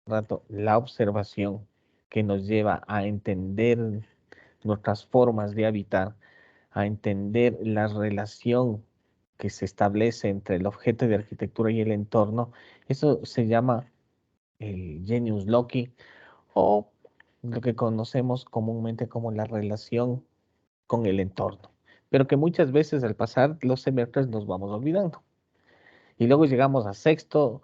rato, la observación que nos lleva a entender nuestras formas de habitar, a entender la relación que se establece entre el objeto de arquitectura y el entorno, eso se llama el genius loci o lo que conocemos comúnmente como la relación con el entorno, pero que muchas veces al pasar los semestres nos vamos olvidando. Y luego llegamos a sexto,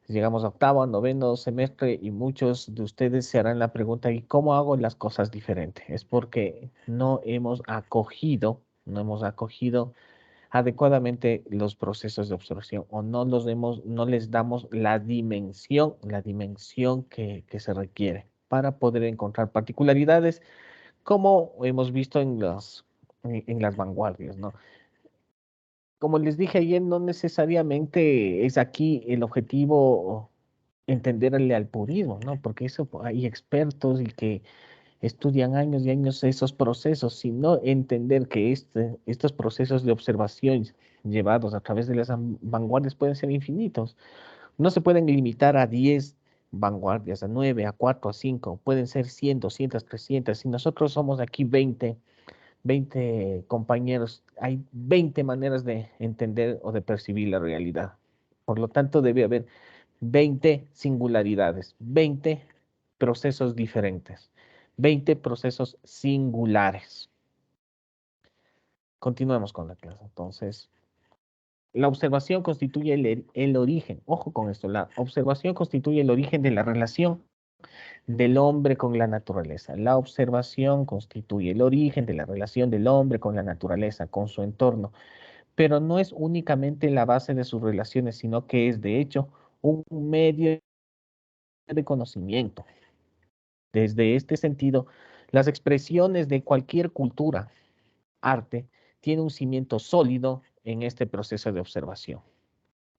llegamos a octavo, a noveno semestre y muchos de ustedes se harán la pregunta, ¿y cómo hago las cosas diferentes? Es porque no hemos acogido adecuadamente los procesos de observación o no les damos la dimensión que se requiere para poder encontrar particularidades como hemos visto en las vanguardias, ¿no? Como les dije ayer, no necesariamente es aquí el objetivo entenderle al purismo, ¿no? Porque eso hay expertos y que estudian años y años esos procesos, sino entender que estos procesos de observación llevados a través de las vanguardias pueden ser infinitos. No se pueden limitar a 10 vanguardias, a 9, a 4, a 5, pueden ser 100, 200, 300. Si nosotros somos aquí 20 compañeros, hay 20 maneras de entender o de percibir la realidad. Por lo tanto, debe haber 20 singularidades, 20 procesos diferentes, 20 procesos singulares. Continuemos con la clase. Entonces, la observación constituye el origen. Ojo con esto, la observación constituye el origen de la relación del hombre con la naturaleza. La observación constituye el origen de la relación del hombre con la naturaleza, con su entorno, pero no es únicamente la base de sus relaciones, sino que es de hecho un medio de conocimiento. Desde este sentido, las expresiones de cualquier cultura, arte, tienen un cimiento sólido en este proceso de observación.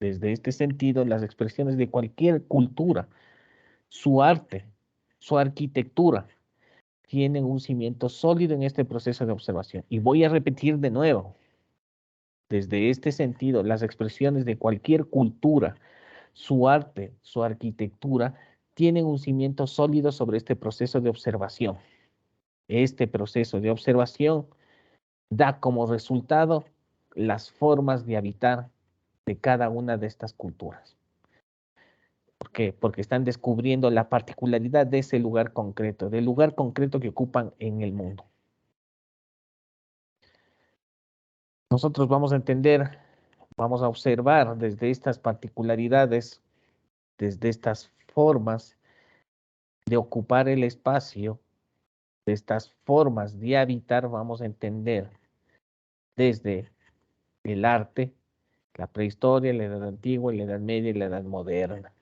Desde este sentido, las expresiones de cualquier cultura, su arte, su arquitectura, tienen un cimiento sólido en este proceso de observación. Y voy a repetir de nuevo, desde este sentido, las expresiones de cualquier cultura, su arte, su arquitectura, tienen un cimiento sólido sobre este proceso de observación. Este proceso de observación da como resultado las formas de habitar de cada una de estas culturas. ¿Por qué? Porque están descubriendo la particularidad de ese lugar concreto, del lugar concreto que ocupan en el mundo. Nosotros vamos a entender, vamos a observar desde estas particularidades, desde estas formas de ocupar el espacio, de estas formas de habitar, vamos a entender desde el arte, la prehistoria, la edad antigua, la edad media y la edad moderna.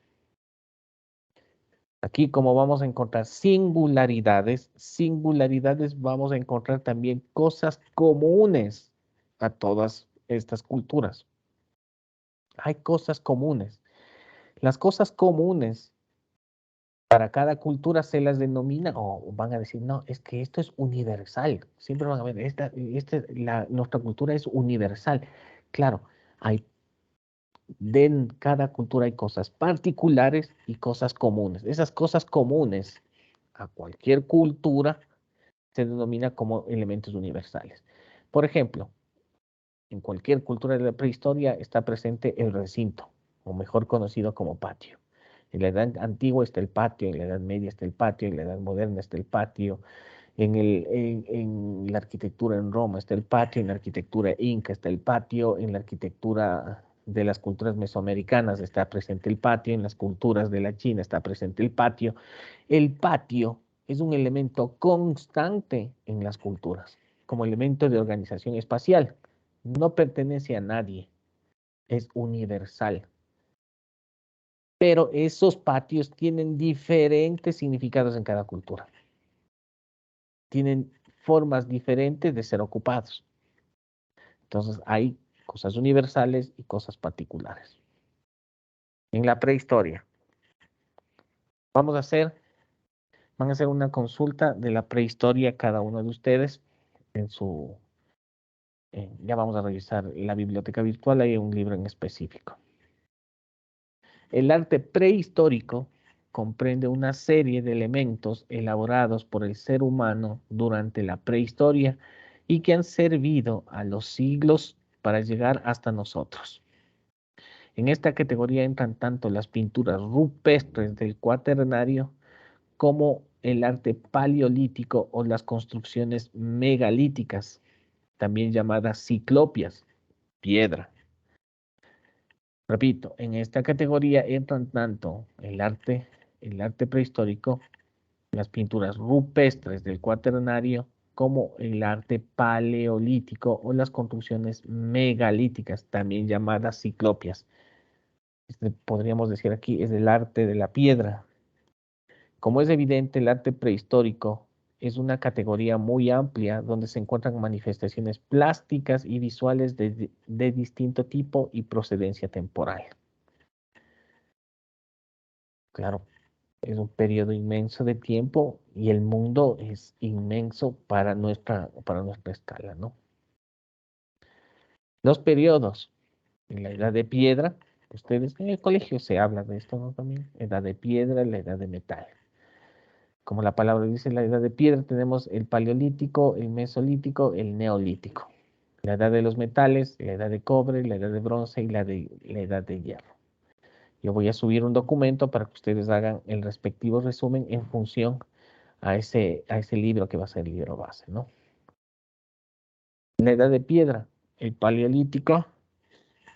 Aquí, como vamos a encontrar singularidades, vamos a encontrar también cosas comunes a todas estas culturas. Hay cosas comunes. Las cosas comunes para cada cultura se las denomina o van a decir, no, es que esto es universal. Siempre van a ver, nuestra cultura es universal. Claro, hay de cada cultura hay cosas particulares y cosas comunes. Esas cosas comunes a cualquier cultura se denomina como elementos universales. Por ejemplo, en cualquier cultura de la prehistoria está presente el recinto, o mejor conocido como patio. En la edad antigua está el patio, en la edad media está el patio, en la edad moderna está el patio, en la arquitectura en Roma está el patio, en la arquitectura inca está el patio, en la arquitectura de las culturas mesoamericanas está presente el patio, en las culturas de la China está presente el patio. El patio es un elemento constante en las culturas, como elemento de organización espacial. No pertenece a nadie, es universal. Pero esos patios tienen diferentes significados en cada cultura. Tienen formas diferentes de ser ocupados. Entonces hay cosas universales y cosas particulares. En la prehistoria, vamos a hacer, van a hacer una consulta de la prehistoria cada uno de ustedes en su, ya vamos a revisar la biblioteca virtual, hay un libro en específico. El arte prehistórico comprende una serie de elementos elaborados por el ser humano durante la prehistoria y que han servido a los siglos para llegar hasta nosotros. En esta categoría entran tanto las pinturas rupestres del Cuaternario como el arte paleolítico o las construcciones megalíticas, también llamadas ciclopias, piedra. Repito, en esta categoría entran tanto el arte prehistórico, las pinturas rupestres del Cuaternario, como el arte paleolítico o las construcciones megalíticas, también llamadas ciclopias. Podríamos decir aquí, es el arte de la piedra. Como es evidente, el arte prehistórico es una categoría muy amplia donde se encuentran manifestaciones plásticas y visuales de distinto tipo y procedencia temporal. Claro, es un periodo inmenso de tiempo y el mundo es inmenso para nuestra escala, ¿no? Los periodos, en la edad de piedra, ustedes en el colegio se habla de esto, ¿no? También, edad de piedra, la edad de metal. Como la palabra dice, la edad de piedra tenemos el paleolítico, el mesolítico, el neolítico. La edad de los metales, la edad de cobre, la edad de bronce y la edad de hierro. Yo voy a subir un documento para que ustedes hagan el respectivo resumen en función a ese libro que va a ser el libro base, ¿no? La edad de piedra, el paleolítico,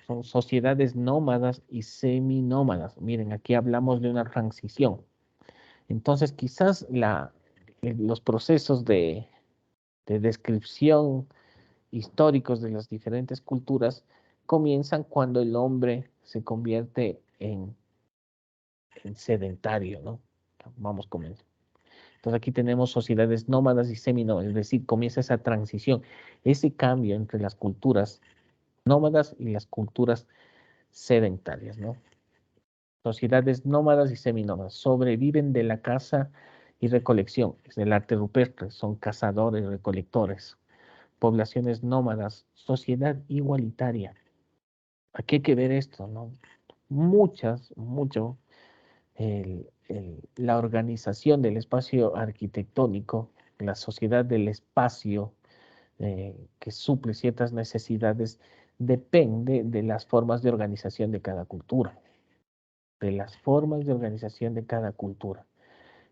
son sociedades nómadas y seminómadas. Miren, aquí hablamos de una transición. Entonces, quizás los procesos de descripción históricos de las diferentes culturas comienzan cuando el hombre se convierte en sedentario, ¿no? Vamos con eso. Entonces aquí tenemos sociedades nómadas y seminómadas, es decir, comienza esa transición, ese cambio entre las culturas nómadas y las culturas sedentarias, ¿no? Sociedades nómadas y seminómadas sobreviven de la caza y recolección, es el arte rupestre, son cazadores, recolectores. Poblaciones nómadas, sociedad igualitaria. Aquí hay que ver esto, ¿no? Mucho, la organización del espacio arquitectónico, la sociedad del espacio que suple ciertas necesidades, depende de las formas de organización de cada cultura, de las formas de organización de cada cultura.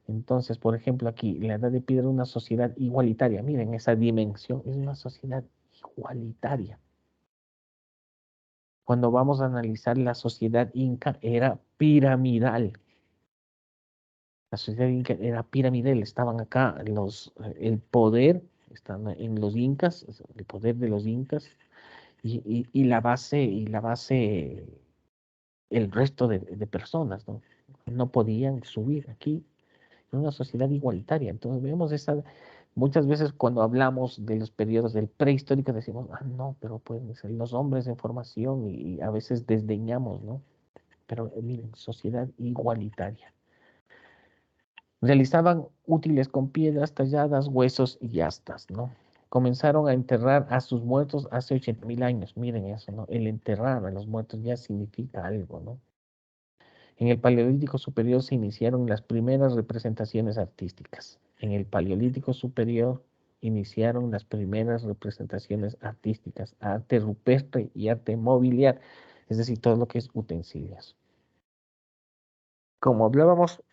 Entonces, por ejemplo, aquí, la edad de piedra es una sociedad igualitaria. Miren, esa dimensión es una sociedad igualitaria. Cuando vamos a analizar la sociedad inca, era piramidal. La sociedad inca era piramidal. Estaban acá el poder, están en los incas, el poder de los incas, y la base, el resto de personas, ¿no? No podían subir aquí. Era una sociedad igualitaria. Entonces vemos muchas veces cuando hablamos de los periodos del prehistórico decimos, ah, no, pero pueden ser los hombres en formación y a veces desdeñamos, ¿no? Pero miren, sociedad igualitaria. Realizaban útiles con piedras talladas, huesos y astas, ¿no? Comenzaron a enterrar a sus muertos hace 80.000 años. Miren eso, ¿no? El enterrar a los muertos ya significa algo, ¿no? En el Paleolítico Superior se iniciaron las primeras representaciones artísticas. En el Paleolítico Superior iniciaron las primeras representaciones artísticas, arte rupestre y arte mobiliar, es decir, todo lo que es utensilios. Como hablábamos,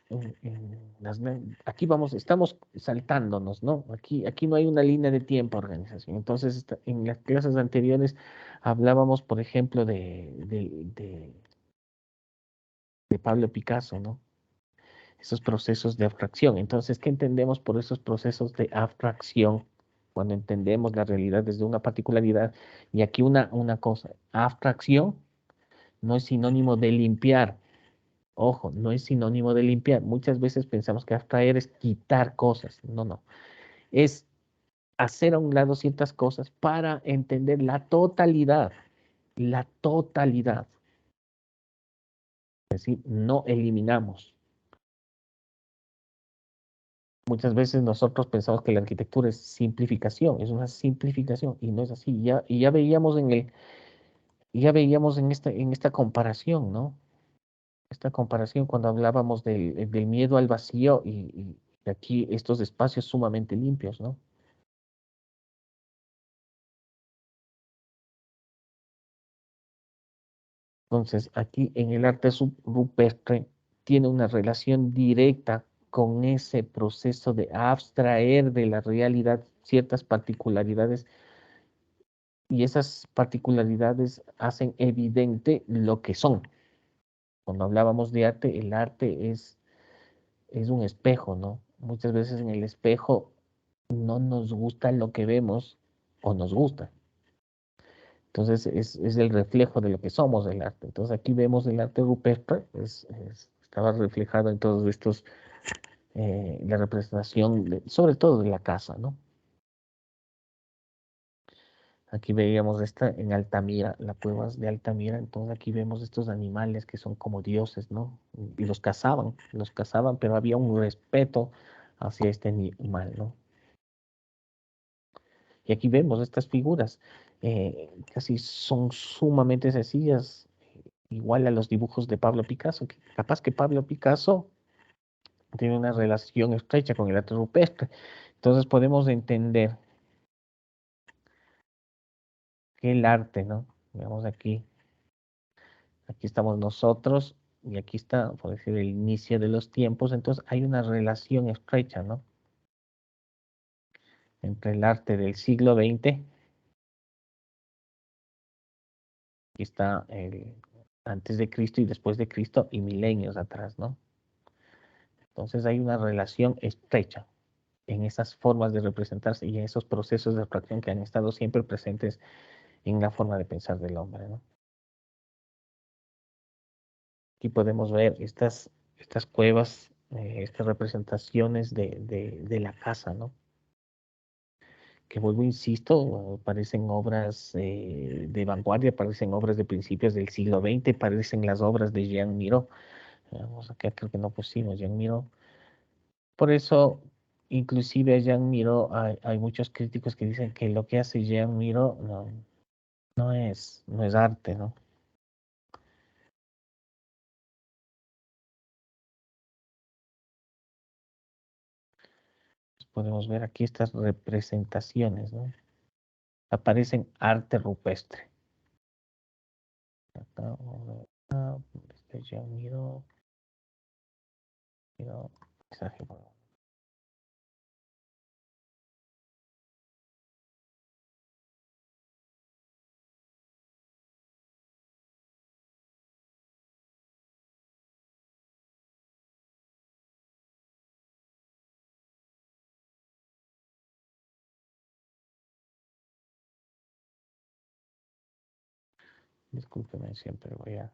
aquí estamos saltándonos, ¿no? Aquí no hay una línea de tiempo, organización. Entonces, en las clases anteriores hablábamos, por ejemplo, de Pablo Picasso, ¿no? Esos procesos de abstracción. Entonces, ¿qué entendemos por esos procesos de abstracción? Cuando entendemos la realidad desde una particularidad. Y aquí una cosa, abstracción no es sinónimo de limpiar. Ojo, no es sinónimo de limpiar. Muchas veces pensamos que abstraer es quitar cosas. No, no. Es hacer a un lado ciertas cosas para entender la totalidad. La totalidad. Es decir, no eliminamos. Muchas veces nosotros pensamos que la arquitectura es simplificación, es una simplificación, y no es así. Ya veíamos ya veíamos en esta comparación, ¿no? esta comparación cuando hablábamos del miedo al vacío y aquí estos espacios sumamente limpios, ¿no? Entonces, aquí en el arte rupestre tiene una relación directa con ese proceso de abstraer de la realidad ciertas particularidades y esas particularidades hacen evidente lo que son. Cuando hablábamos de arte, el arte es un espejo, ¿no? Muchas veces en el espejo no nos gusta lo que vemos o nos gusta. Entonces es el reflejo de lo que somos el arte. Entonces aquí vemos el arte rupestre, estaba reflejado en todos estos, la representación, sobre todo de la casa, ¿no? Aquí veíamos esta en Altamira, las cuevas de Altamira, entonces aquí vemos estos animales que son como dioses, ¿no? Y los cazaban, pero había un respeto hacia este animal, ¿no? Y aquí vemos estas figuras, casi son sumamente sencillas, igual a los dibujos de Pablo Picasso, que capaz que Pablo Picasso tiene una relación estrecha con el arte rupestre. Entonces podemos entender que el arte, ¿no? Veamos aquí estamos nosotros y aquí está, por decir, el inicio de los tiempos. Entonces hay una relación estrecha, ¿no? Entre el arte del siglo XX, aquí está el antes de Cristo y después de Cristo y milenios atrás, ¿no? Entonces hay una relación estrecha en esas formas de representarse y en esos procesos de abstracción que han estado siempre presentes en la forma de pensar del hombre, ¿no? Aquí podemos ver estas cuevas, estas representaciones de la casa, ¿no? Que vuelvo, insisto, parecen obras de vanguardia, parecen obras de principios del siglo XX, parecen las obras de Jean Miró. Vamos, acá creo que no pusimos Jean Miró. Por eso, inclusive a Jean Miró, hay muchos críticos que dicen que lo que hace Jean Miró no es arte, ¿no? Podemos ver aquí estas representaciones, ¿no? Aparecen arte rupestre. Acá, este Jean Miró, Miró, mensaje, bueno. Discúlpeme, siempre voy a...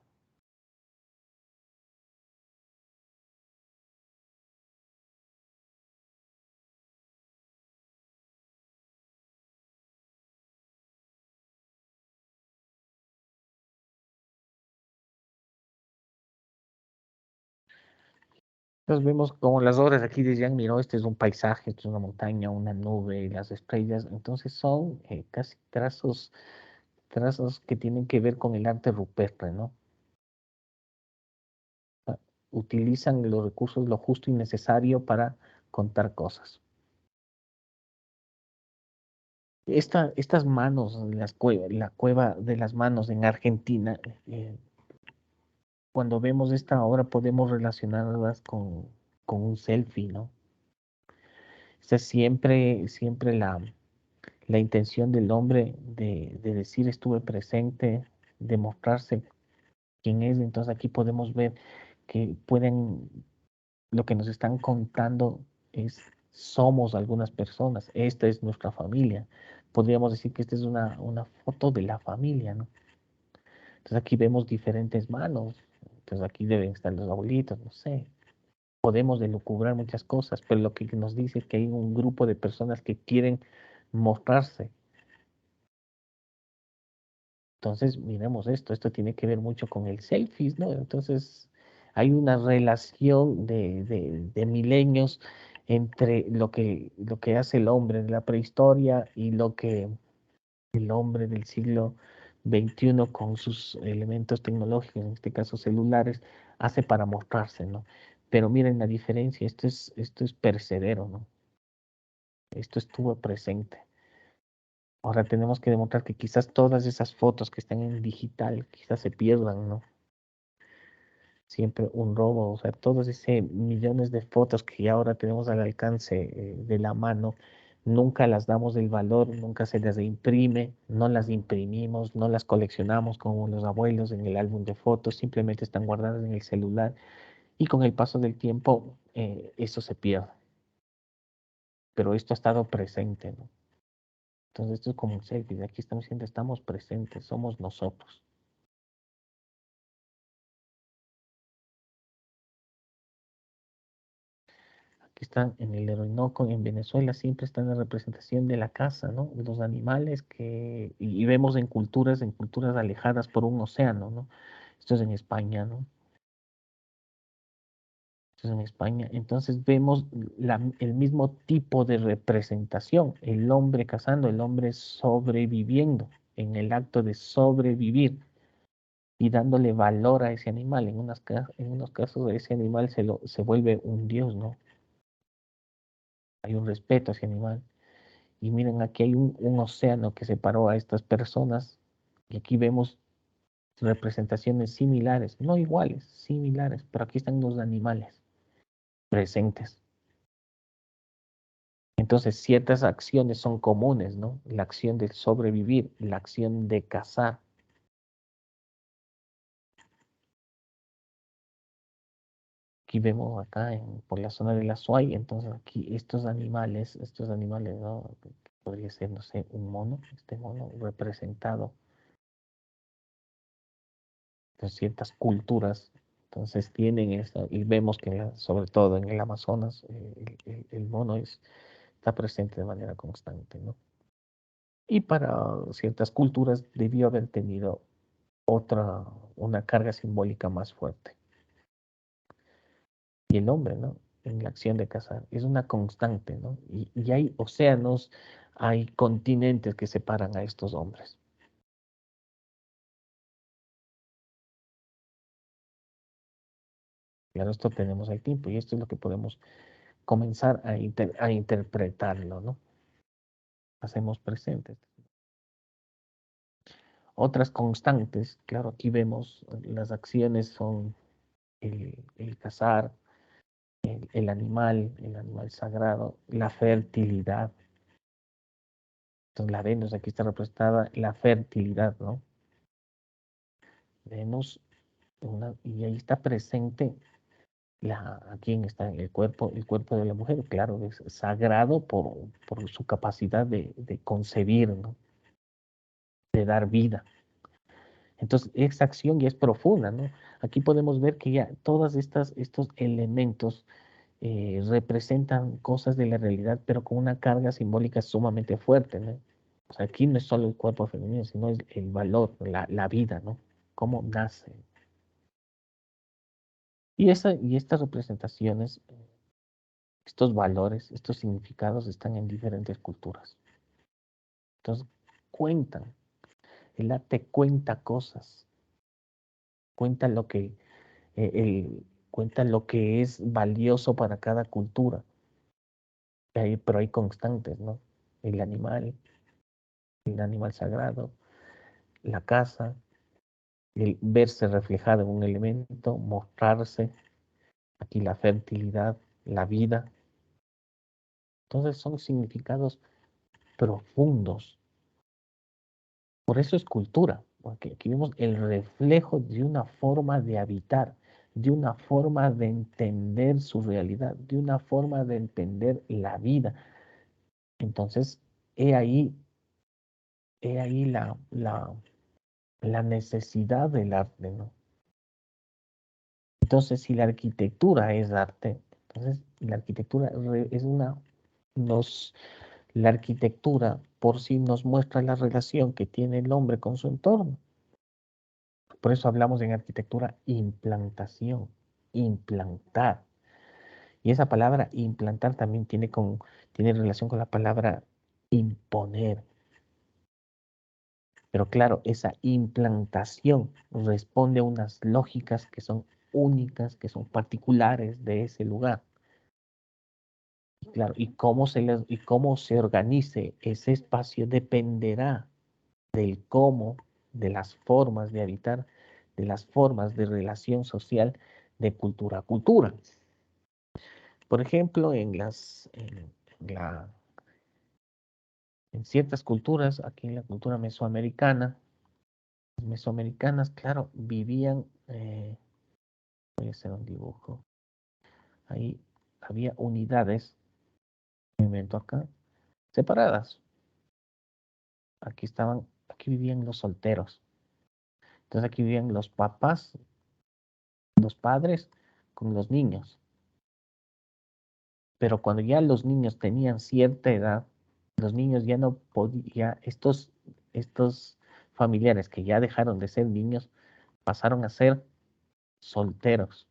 Entonces vemos como las obras aquí de Jean Miró, este es un paisaje, esto es una montaña, una nube y las estrellas, entonces son casi trazos que tienen que ver con el arte rupestre, ¿no? Ah, utilizan los recursos lo justo y necesario para contar cosas. Estas manos, la cueva de las manos en Argentina, cuando vemos esta obra podemos relacionarlas con un selfie, ¿no? Esta es siempre la intención del hombre de decir estuve presente, de mostrarse quién es. Entonces aquí podemos ver que lo que nos están contando es, somos algunas personas, esta es nuestra familia. Podríamos decir que esta es una foto de la familia, ¿no? Entonces aquí vemos diferentes manos. Entonces aquí deben estar los abuelitos, no sé. Podemos delucubrar muchas cosas, pero lo que nos dice es que hay un grupo de personas que quieren mostrarse. Entonces, miremos esto tiene que ver mucho con el selfies, ¿no? Entonces, hay una relación de milenios entre lo que hace el hombre de la prehistoria y lo que el hombre del siglo XXI con sus elementos tecnológicos, en este caso celulares, hace para mostrarse, ¿no? Pero miren la diferencia, esto es percedero, ¿no? Esto estuvo presente. Ahora tenemos que demostrar que quizás todas esas fotos que están en digital quizás se pierdan, ¿no? Siempre un robo, o sea, todos esos millones de fotos que ahora tenemos al alcance de la mano, nunca las damos el valor, nunca se las imprime, no las imprimimos, no las coleccionamos como los abuelos en el álbum de fotos, simplemente están guardadas en el celular y con el paso del tiempo eso se pierde. Pero esto ha estado presente, ¿no? Entonces esto es como un selfie, aquí estamos diciendo, estamos presentes, somos nosotros. Aquí están en el Orinoco, en Venezuela, siempre está en la representación de la casa, ¿no? Los animales y vemos en culturas alejadas por un océano, ¿no? Esto es en España, ¿no? Esto es en España. Entonces vemos el mismo tipo de representación, el hombre cazando, el hombre sobreviviendo, en el acto de sobrevivir y dándole valor a ese animal. En unos casos ese animal se vuelve un dios, ¿no? Hay un respeto a ese animal. Y miren, aquí hay un océano que separó a estas personas y aquí vemos representaciones similares, no iguales, similares, pero aquí están los animales presentes. Entonces, ciertas acciones son comunes, ¿no? La acción de sobrevivir, la acción de cazar. Aquí vemos acá por la zona de la Suay, entonces aquí estos animales, ¿no? Podría ser, no sé, un mono, este mono representado de ciertas culturas, entonces tienen esto, y vemos que sobre todo en el Amazonas, el mono está presente de manera constante, ¿no? Y para ciertas culturas debió haber tenido otra, una carga simbólica más fuerte. Y el hombre, ¿no? En la acción de cazar, es una constante, ¿no? Y hay océanos, hay continentes que separan a estos hombres. Claro, esto tenemos el tiempo y esto es lo que podemos comenzar a interpretarlo, ¿no? Hacemos presentes. Otras constantes, claro, aquí vemos las acciones son el cazar, el animal sagrado, la fertilidad. Entonces la Venus aquí está representada, la fertilidad, ¿no? Venus, y ahí está presente aquí está el cuerpo de la mujer, claro, es sagrado por su capacidad de concebir, ¿no? De dar vida. Entonces, esa acción ya es profunda, ¿no? Aquí podemos ver que ya todos estos elementos representan cosas de la realidad, pero con una carga simbólica sumamente fuerte, ¿no? O sea, aquí no es solo el cuerpo femenino, sino el valor, la vida, ¿no? Cómo nace. Y estas representaciones, estos valores, estos significados están en diferentes culturas. Entonces, cuentan. El arte cuenta cosas, cuenta lo que cuenta lo que es valioso para cada cultura, pero hay constantes, ¿no? El animal, el animal sagrado, la casa, el verse reflejado en un elemento, mostrarse, aquí la fertilidad, la vida. Entonces son significados profundos. Por eso es cultura, porque aquí vemos el reflejo de una forma de habitar, de una forma de entender su realidad, de una forma de entender la vida. Entonces, he ahí, he ahí la necesidad del arte, ¿no? Entonces, si la arquitectura es arte, entonces la arquitectura es nos, la arquitectura por sí nos muestra la relación que tiene el hombre con su entorno. Por eso hablamos en arquitectura implantación, implantar. Y esa palabra implantar también tiene relación con la palabra imponer. Pero claro, esa implantación responde a unas lógicas que son únicas, que son particulares de ese lugar. Y claro, y cómo se organice ese espacio dependerá del cómo, de las formas de habitar, de las formas de relación social de cultura a cultura. Por ejemplo, en ciertas culturas, aquí en la cultura mesoamericana, las mesoamericanas, claro, vivían, voy a hacer un dibujo, ahí había unidades, me invento acá, separadas. Aquí vivían los solteros. Entonces aquí vivían los papás, los padres con los niños. Pero cuando ya los niños tenían cierta edad, los niños ya no podían, estos familiares que ya dejaron de ser niños, pasaron a ser solteros.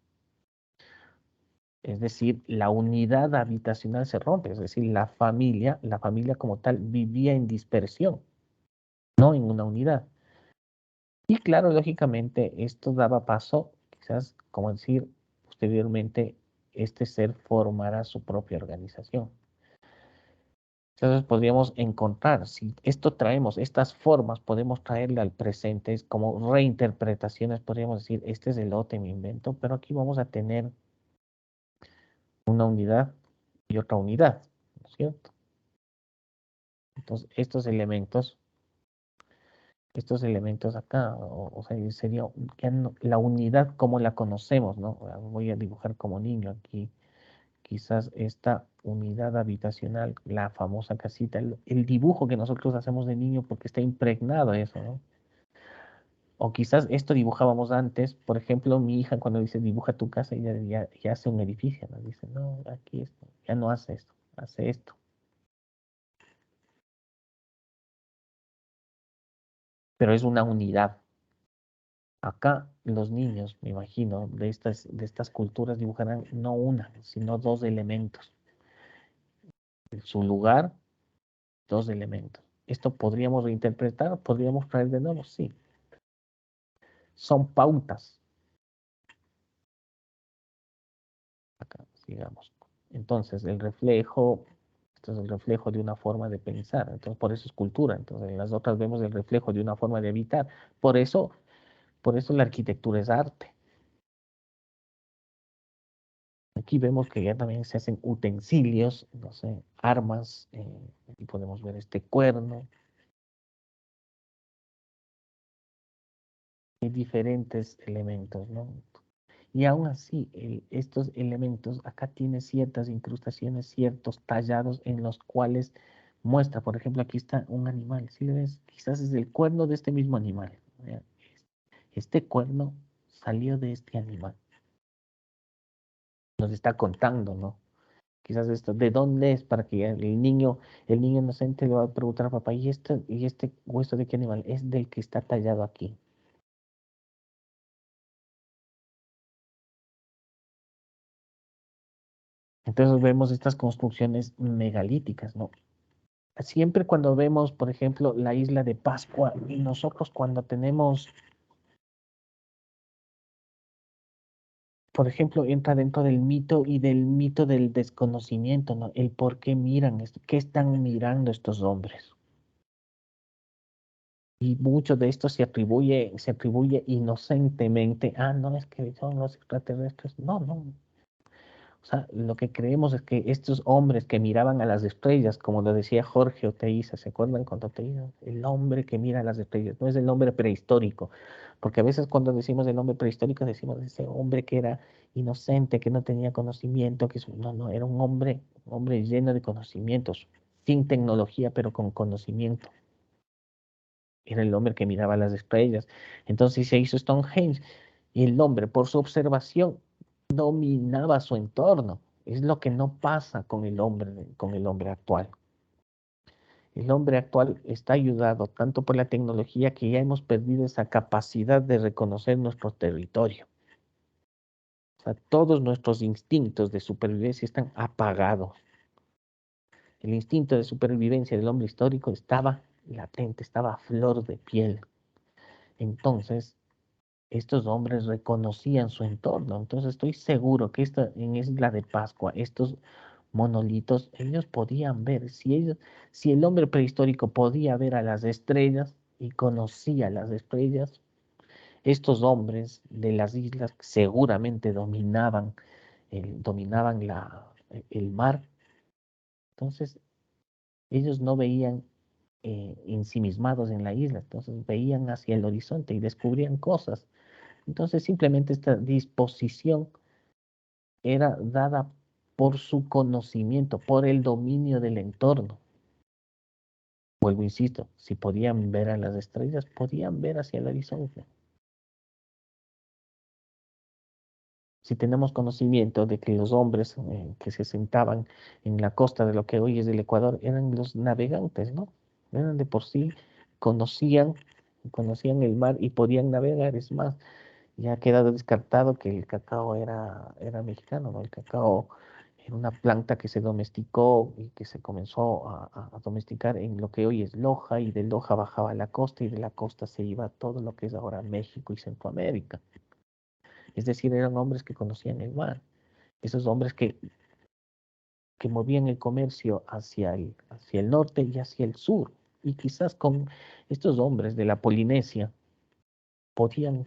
Es decir, la unidad habitacional se rompe, es decir, la familia como tal vivía en dispersión, no en una unidad. Y claro, lógicamente, esto daba paso, quizás, como decir, posteriormente, este ser formará su propia organización. Entonces podríamos encontrar, si esto traemos, estas formas, podemos traerle al presente, es como reinterpretaciones, podríamos decir, este es el lote, mi invento, pero aquí vamos a tener una unidad y otra unidad, ¿no es cierto? Entonces, estos elementos acá, o sea, sería la unidad como la conocemos, ¿no? Voy a dibujar como niño aquí, quizás esta unidad habitacional, la famosa casita, el dibujo que nosotros hacemos de niño porque está impregnado eso, ¿no? O quizás esto dibujábamos antes, por ejemplo, mi hija cuando dice dibuja tu casa, ella ya hace un edificio, ¿no? Dice, no, aquí esto, ya no hace esto, hace esto. Pero es una unidad. Acá los niños, me imagino, de estas culturas dibujarán no una, sino dos elementos. En su lugar, dos elementos. Esto podríamos reinterpretar, podríamos traer de nuevo, sí. Son pautas. Acá, sigamos. Entonces, esto es el reflejo de una forma de pensar. Entonces, por eso es cultura. Entonces, en las otras vemos el reflejo de una forma de habitar. Por eso la arquitectura es arte. Aquí vemos que ya también se hacen utensilios, no sé, armas. Aquí podemos ver este cuerno. Hay diferentes elementos, ¿no? Y aún así, estos elementos, acá tiene ciertas incrustaciones, ciertos tallados en los cuales muestra, por ejemplo, aquí está un animal, ¿sí lo ves? Quizás es el cuerno de este mismo animal. Este cuerno salió de este animal. Nos está contando, ¿no? Quizás esto, ¿de dónde es? Para que el niño inocente le va a preguntar a papá, ¿y este hueso de qué animal? Es del que está tallado aquí. Entonces vemos estas construcciones megalíticas, ¿no? Siempre cuando vemos, por ejemplo, la isla de Pascua, y nosotros cuando tenemos, por ejemplo, entra dentro del mito y del mito del desconocimiento, ¿no? El por qué miran esto, qué están mirando estos hombres. Y mucho de esto se atribuye inocentemente, no, es que son los extraterrestres. No, no. O sea, lo que creemos es que estos hombres que miraban a las estrellas, como lo decía Jorge Oteiza, ¿se acuerdan cuando Oteiza? El hombre que mira a las estrellas, no es el hombre prehistórico, porque a veces cuando decimos el hombre prehistórico decimos ese hombre que era inocente, que no tenía conocimiento, no, no, era un hombre lleno de conocimientos, sin tecnología, pero con conocimiento. Era el hombre que miraba las estrellas. Entonces se hizo Stonehenge y el hombre, por su observación, dominaba su entorno. Es lo que no pasa con el hombre actual. El hombre actual está ayudado tanto por la tecnología que ya hemos perdido esa capacidad de reconocer nuestro territorio. O sea, todos nuestros instintos de supervivencia están apagados. El instinto de supervivencia del hombre histórico estaba latente, estaba a flor de piel. Entonces, estos hombres reconocían su entorno. Entonces, estoy seguro que en Isla de Pascua, estos monolitos, ellos podían ver, si el hombre prehistórico podía ver a las estrellas y conocía las estrellas, estos hombres de las islas seguramente dominaban el mar. Entonces, ellos no veían ensimismados en la isla, entonces veían hacia el horizonte y descubrían cosas. Entonces, simplemente esta disposición era dada por su conocimiento, por el dominio del entorno. Vuelvo, insisto, si podían ver a las estrellas, podían ver hacia el horizonte. Si tenemos conocimiento de que los hombres que se sentaban en la costa de lo que hoy es el Ecuador eran los navegantes, ¿no? Eran de por sí, conocían, conocían el mar y podían navegar. Es más, ya ha quedado descartado que el cacao era mexicano, ¿no? El cacao era una planta que se domesticó y que se comenzó a domesticar en lo que hoy es Loja, y de Loja bajaba a la costa y de la costa se iba a todo lo que es ahora México y Centroamérica. Es decir, eran hombres que conocían el mar, esos hombres que movían el comercio hacia el norte y hacia el sur. Y quizás con estos hombres de la Polinesia podían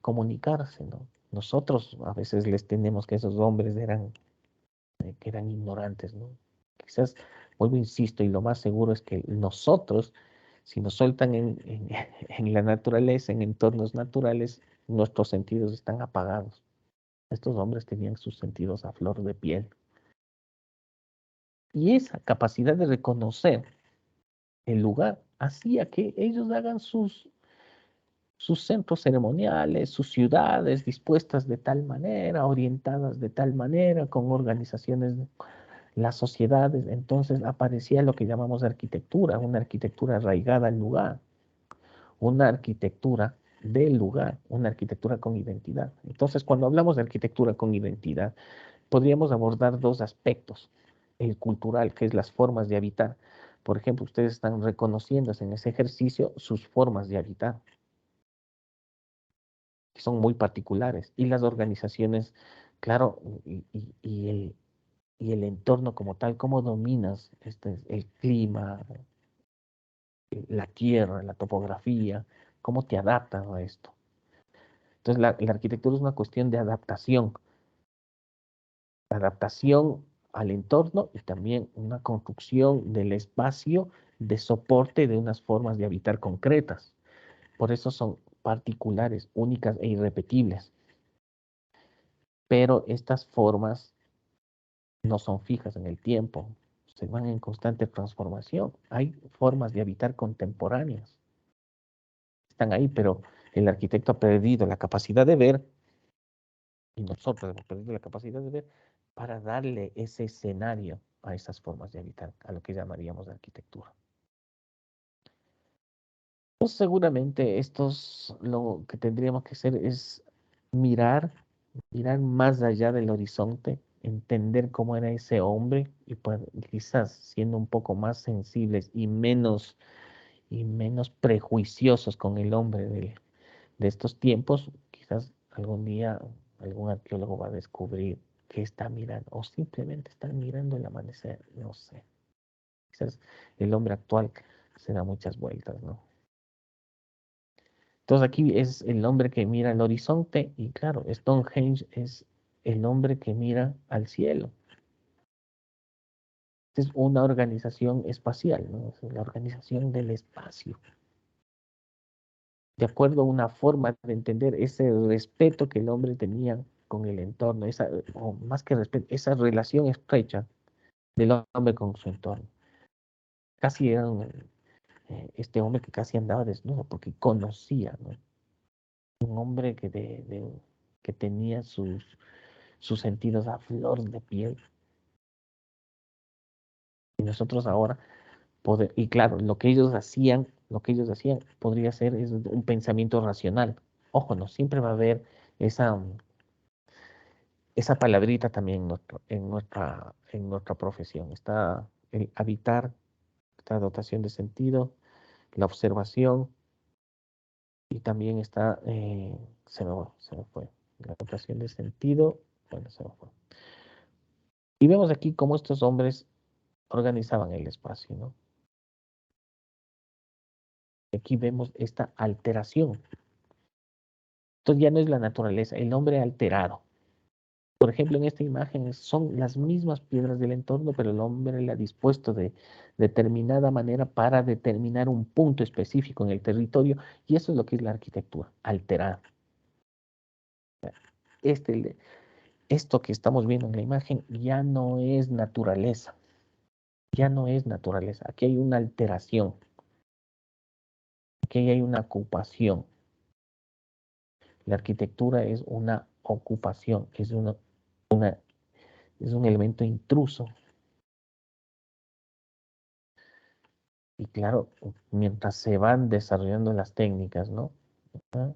comunicarse, ¿no? Nosotros a veces les tenemos que esos hombres que eran ignorantes, ¿no? Quizás, vuelvo, insisto, y lo más seguro es que nosotros, si nos sueltan en la naturaleza, en entornos naturales, nuestros sentidos están apagados. Estos hombres tenían sus sentidos a flor de piel. Y esa capacidad de reconocer el lugar hacía que ellos hagan sus centros ceremoniales, sus ciudades dispuestas de tal manera, orientadas de tal manera, con organizaciones, las sociedades. Entonces aparecía lo que llamamos arquitectura, una arquitectura arraigada al lugar, una arquitectura del lugar, una arquitectura con identidad. Entonces, cuando hablamos de arquitectura con identidad, podríamos abordar dos aspectos: el cultural, que es las formas de habitar. Por ejemplo, ustedes están reconociéndose en ese ejercicio sus formas de habitar, que son muy particulares, y las organizaciones, claro, y el entorno como tal, cómo dominas el clima, la tierra, la topografía, cómo te adaptas a esto. Entonces, la arquitectura es una cuestión de adaptación al entorno, y también una construcción del espacio de soporte de unas formas de habitar concretas. Por eso son particulares, únicas e irrepetibles. Pero estas formas no son fijas en el tiempo, se van en constante transformación. Hay formas de habitar contemporáneas, están ahí, pero el arquitecto ha perdido la capacidad de ver, y nosotros hemos perdido la capacidad de ver, para darle ese escenario a esas formas de habitar, a lo que llamaríamos arquitectura. Pues seguramente lo que tendríamos que hacer es mirar, mirar más allá del horizonte, entender cómo era ese hombre, y pues quizás siendo un poco más sensibles y menos prejuiciosos con el hombre de estos tiempos, quizás algún día algún arqueólogo va a descubrir que está mirando, o simplemente están mirando el amanecer, no sé. Quizás el hombre actual se da muchas vueltas, ¿no? Entonces aquí es el hombre que mira el horizonte, y claro, Stonehenge es el hombre que mira al cielo. Es una organización espacial, ¿no? Es la organización del espacio, de acuerdo a una forma de entender ese respeto que el hombre tenía con el entorno, o más que respeto, esa relación estrecha del hombre con su entorno. Casi era este hombre que casi andaba desnudo porque conocía, ¿no? Un hombre que tenía sus sentidos a flor de piel. Y nosotros ahora, y claro, lo que ellos hacían podría ser es un pensamiento racional. Ojo, no siempre va a haber esa palabrita también en nuestra profesión. Está el habitar, esta dotación de sentido, la observación y también está, se me fue, la notación de sentido, bueno, se me fue. Y vemos aquí cómo estos hombres organizaban el espacio, ¿no? Aquí vemos esta alteración. Entonces ya no es la naturaleza, el hombre alterado. Por ejemplo, en esta imagen son las mismas piedras del entorno, pero el hombre la ha dispuesto de determinada manera para determinar un punto específico en el territorio, y eso es lo que es la arquitectura, alterada. Este, esto que estamos viendo en la imagen ya no es naturaleza, ya no es naturaleza. Aquí hay una alteración, aquí hay una ocupación. La arquitectura es una ocupación, es un elemento intruso. Y claro, mientras se van desarrollando las técnicas, ¿no? ¿Ah?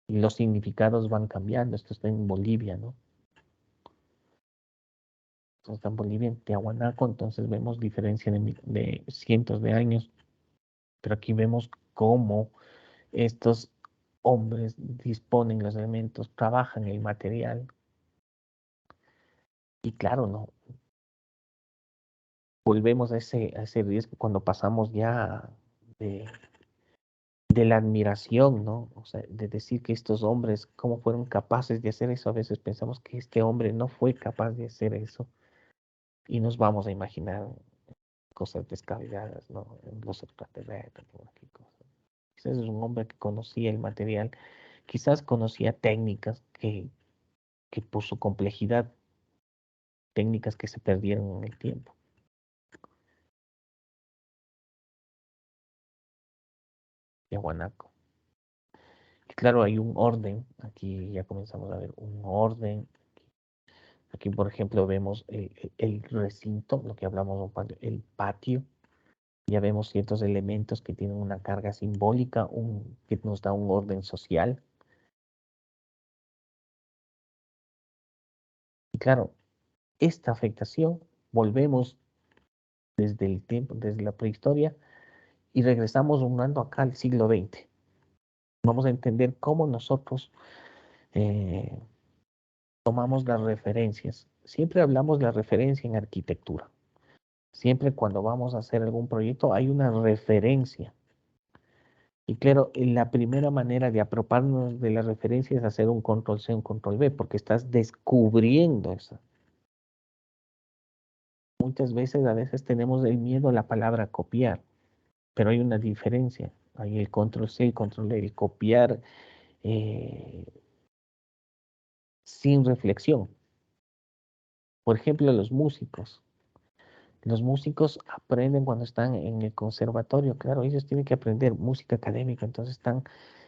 Y los significados van cambiando. Esto está en Bolivia, ¿no? Esto está en Bolivia, en Tiahuanaco, entonces vemos diferencia de cientos de años. Pero aquí vemos cómo estos hombres disponen los elementos, trabajan el material. Y claro, ¿no? Volvemos a ese riesgo cuando pasamos ya de, de la admiración, ¿no? O sea, de decir que estos hombres, ¿cómo fueron capaces de hacer eso? A veces pensamos que este hombre no fue capaz de hacer eso y nos vamos a imaginar cosas descabelladas, ¿no? Los extraterrestres, ¿no? Qué cosas. Quizás es un hombre que conocía el material, quizás conocía técnicas que por su complejidad, técnicas que se perdieron en el tiempo. Yahuanaco. Y claro, hay un orden, aquí ya comenzamos a ver un orden. Aquí, por ejemplo, vemos el recinto, lo que hablamos, el patio. Ya vemos ciertos elementos que tienen una carga simbólica, que nos da un orden social. Y claro, esta afectación, volvemos desde el tiempo, desde la prehistoria, y regresamos un año acá al siglo XX. Vamos a entender cómo nosotros eh, tomamos las referencias. Siempre hablamos de la referencia en arquitectura. Siempre cuando vamos a hacer algún proyecto hay una referencia. Y claro, la primera manera de apropiarnos de la referencia es hacer un control C, un control V, porque estás descubriendo eso. Muchas veces, a veces tenemos el miedo a la palabra copiar, pero hay una diferencia. Hay el control C, el control V, el copiar eh, sin reflexión. Por ejemplo, los músicos. Los músicos aprenden cuando están en el conservatorio, claro, ellos tienen que aprender música académica, entonces están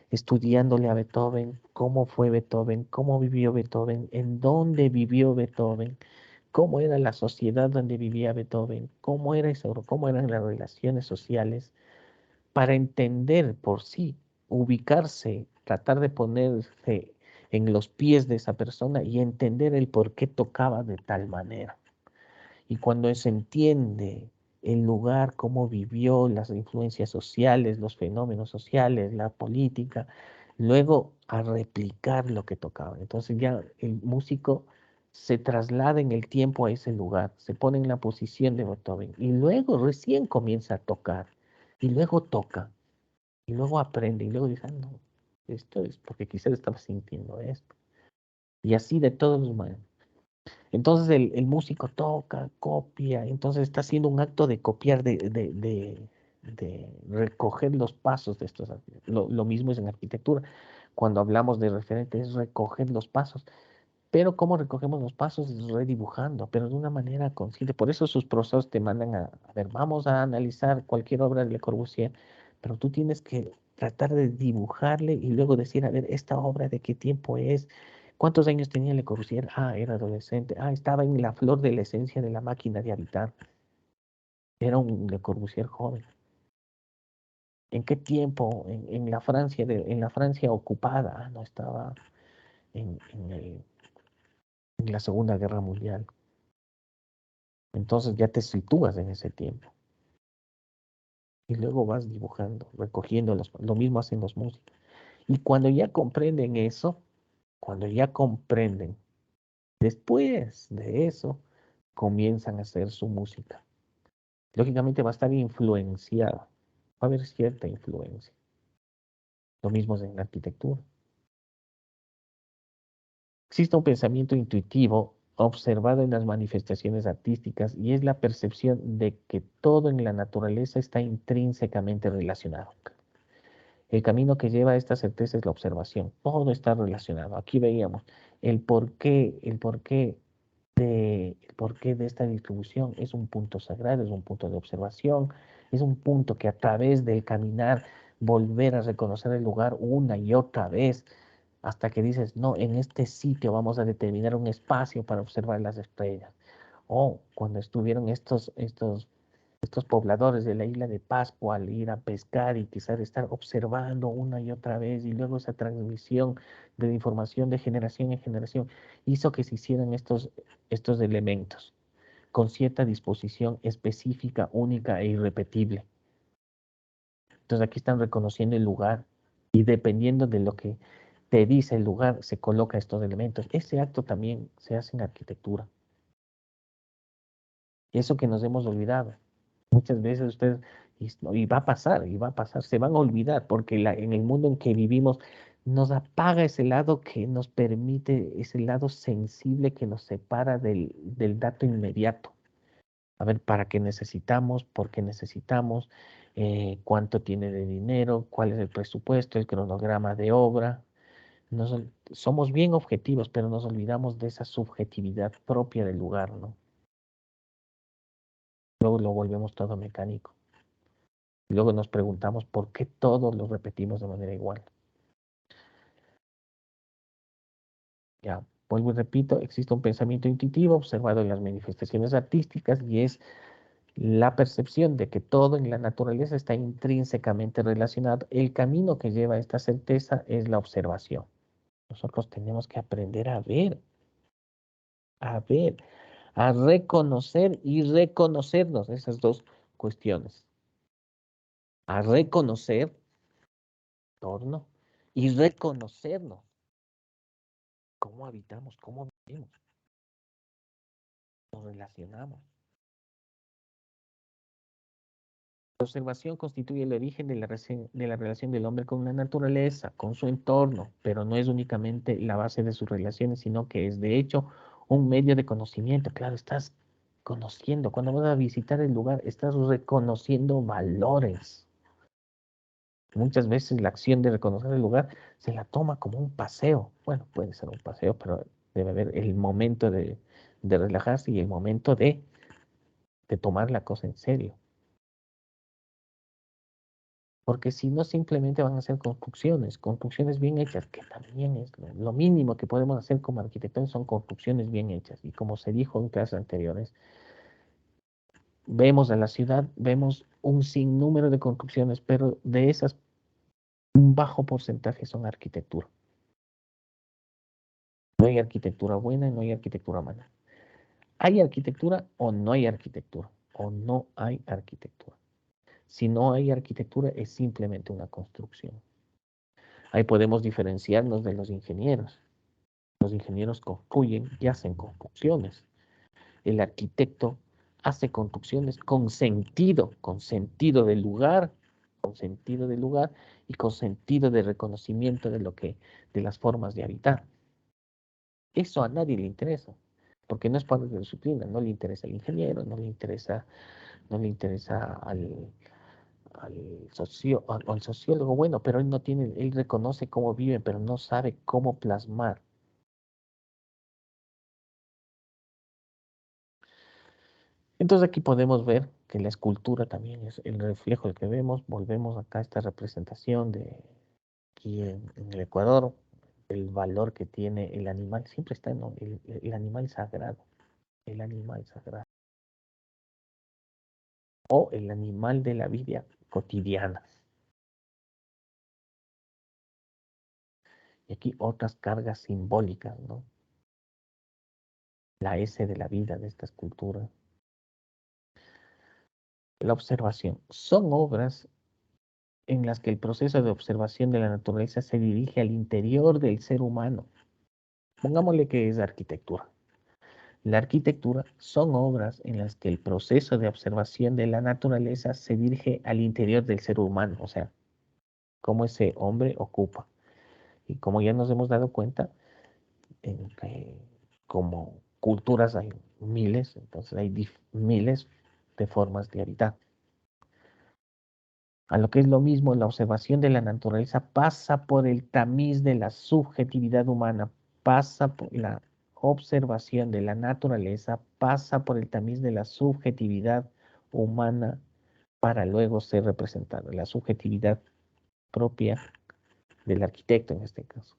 estudiándole a Beethoven, cómo fue Beethoven, cómo vivió Beethoven, en dónde vivió Beethoven, cómo era la sociedad donde vivía Beethoven, cómo era eso, cómo eran las relaciones sociales, para entender por sí, ubicarse, tratar de ponerse en los pies de esa persona y entender el por qué tocaba de tal manera. Y cuando se entiende el lugar, cómo vivió, las influencias sociales, los fenómenos sociales, la política, luego a replicar lo que tocaba. Entonces ya el músico se traslada en el tiempo a ese lugar, se pone en la posición de Beethoven y luego recién comienza a tocar y luego toca y luego aprende y luego dice, "Ah, no, esto es porque quizás estaba sintiendo esto". Y así de todos los maneras. Entonces el músico toca, copia, entonces está haciendo un acto de copiar, de recoger los pasos de estos artistas. Lo mismo es en arquitectura. Cuando hablamos de referentes, es recoger los pasos. Pero ¿cómo recogemos los pasos? Es redibujando, pero de una manera consciente. Por eso sus profesores te mandan a ver, vamos a analizar cualquier obra de Le Corbusier, pero tú tienes que tratar de dibujarle y luego decir, a ver, esta obra de qué tiempo es, cuántos años tenía Le Corbusier, ah, era adolescente, ah, estaba en la flor de la esencia de la máquina de habitar, era un Le Corbusier joven. ¿En qué tiempo? En la Francia, en la Francia ocupada, ah, no estaba en la Segunda Guerra Mundial. Entonces ya te sitúas en ese tiempo. y luego vas dibujando, recogiendo lo mismo hacen los músicos. Y cuando ya comprenden eso, cuando ya comprenden, después de eso, comienzan a hacer su música. Lógicamente va a estar influenciada, va a haber cierta influencia. Lo mismo es en la arquitectura. Existe un pensamiento intuitivo observado en las manifestaciones artísticas y es la percepción de que todo en la naturaleza está intrínsecamente relacionado. El camino que lleva a esta certeza es la observación. Todo está relacionado. Aquí veíamos el porqué de esta distribución. Es un punto sagrado, es un punto de observación, es un punto que a través del caminar, volver a reconocer el lugar una y otra vez, hasta que dices, no, en este sitio vamos a determinar un espacio para observar las estrellas. O cuando estuvieron estos pobladores de la isla de Pascua al ir a pescar y quizás estar observando una y otra vez y luego esa transmisión de información de generación en generación hizo que se hicieran estos elementos con cierta disposición específica, única e irrepetible. Entonces aquí están reconociendo el lugar y dependiendo de lo que te dice el lugar, se coloca estos elementos. Ese acto también se hace en arquitectura. Eso que nos hemos olvidado. Muchas veces ustedes, y va a pasar, se van a olvidar, porque en el mundo en que vivimos nos apaga ese lado que nos permite, ese lado sensible que nos separa del dato inmediato. A ver, ¿para qué necesitamos? ¿Por qué necesitamos? ¿Cuánto tiene de dinero? ¿Cuál es el presupuesto? ¿El cronograma de obra? Somos bien objetivos, pero nos olvidamos de esa subjetividad propia del lugar, ¿no? Luego lo volvemos todo mecánico. Y luego nos preguntamos por qué todos lo repetimos de manera igual. Ya, vuelvo y repito, existe un pensamiento intuitivo observado en las manifestaciones artísticas y es la percepción de que todo en la naturaleza está intrínsecamente relacionado. El camino que lleva a esta certeza es la observación. Nosotros tenemos que aprender a ver, a reconocer y reconocernos esas dos cuestiones. A reconocer torno y reconocernos cómo habitamos, cómo vivimos, nos relacionamos. La observación constituye el origen de la relación del hombre con la naturaleza, con su entorno, pero no es únicamente la base de sus relaciones, sino que es de hecho un medio de conocimiento. Claro, estás conociendo, cuando vas a visitar el lugar, estás reconociendo valores. Muchas veces la acción de reconocer el lugar se la toma como un paseo. Bueno, puede ser un paseo, pero debe haber el momento de relajarse y el momento de tomar la cosa en serio. Porque si no, simplemente van a ser construcciones bien hechas, que también es lo mínimo que podemos hacer como arquitectos son construcciones bien hechas. Y como se dijo en clases anteriores, vemos a la ciudad, vemos un sinnúmero de construcciones, pero de esas, un bajo porcentaje son arquitectura. No hay arquitectura buena y no hay arquitectura mala. ¿Hay arquitectura o no hay arquitectura? O no hay arquitectura. Si no hay arquitectura, es simplemente una construcción. Ahí podemos diferenciarnos de los ingenieros. Los ingenieros construyen y hacen construcciones. El arquitecto hace construcciones con sentido del lugar, con sentido del lugar y con sentido de reconocimiento de las formas de habitar. Eso a nadie le interesa, porque no es parte de la disciplina, no le interesa al ingeniero, no le interesa al sociólogo, bueno, pero él reconoce cómo vive, pero no sabe cómo plasmar. Entonces aquí podemos ver que la escultura también es el reflejo del que vemos. Volvemos acá a esta representación de aquí en el Ecuador, el valor que tiene el animal, siempre está en el animal sagrado, el animal sagrado, o el animal de la vida cotidiana. Y aquí otras cargas simbólicas, ¿no? La S de la vida de esta escultura. la observación. Son obras en las que el proceso de observación de la naturaleza se dirige al interior del ser humano. Pongámosle que es arquitectura. La arquitectura son obras en las que el proceso de observación de la naturaleza se dirige al interior del ser humano, o sea, cómo ese hombre ocupa. Y como ya nos hemos dado cuenta, como culturas hay miles, entonces hay miles de formas de habitar. A lo que es lo mismo, la observación de la naturaleza pasa por el tamiz de la subjetividad humana, pasa por la observación de la naturaleza, pasa por el tamiz de la subjetividad humana para luego ser representada, la subjetividad propia del arquitecto en este caso,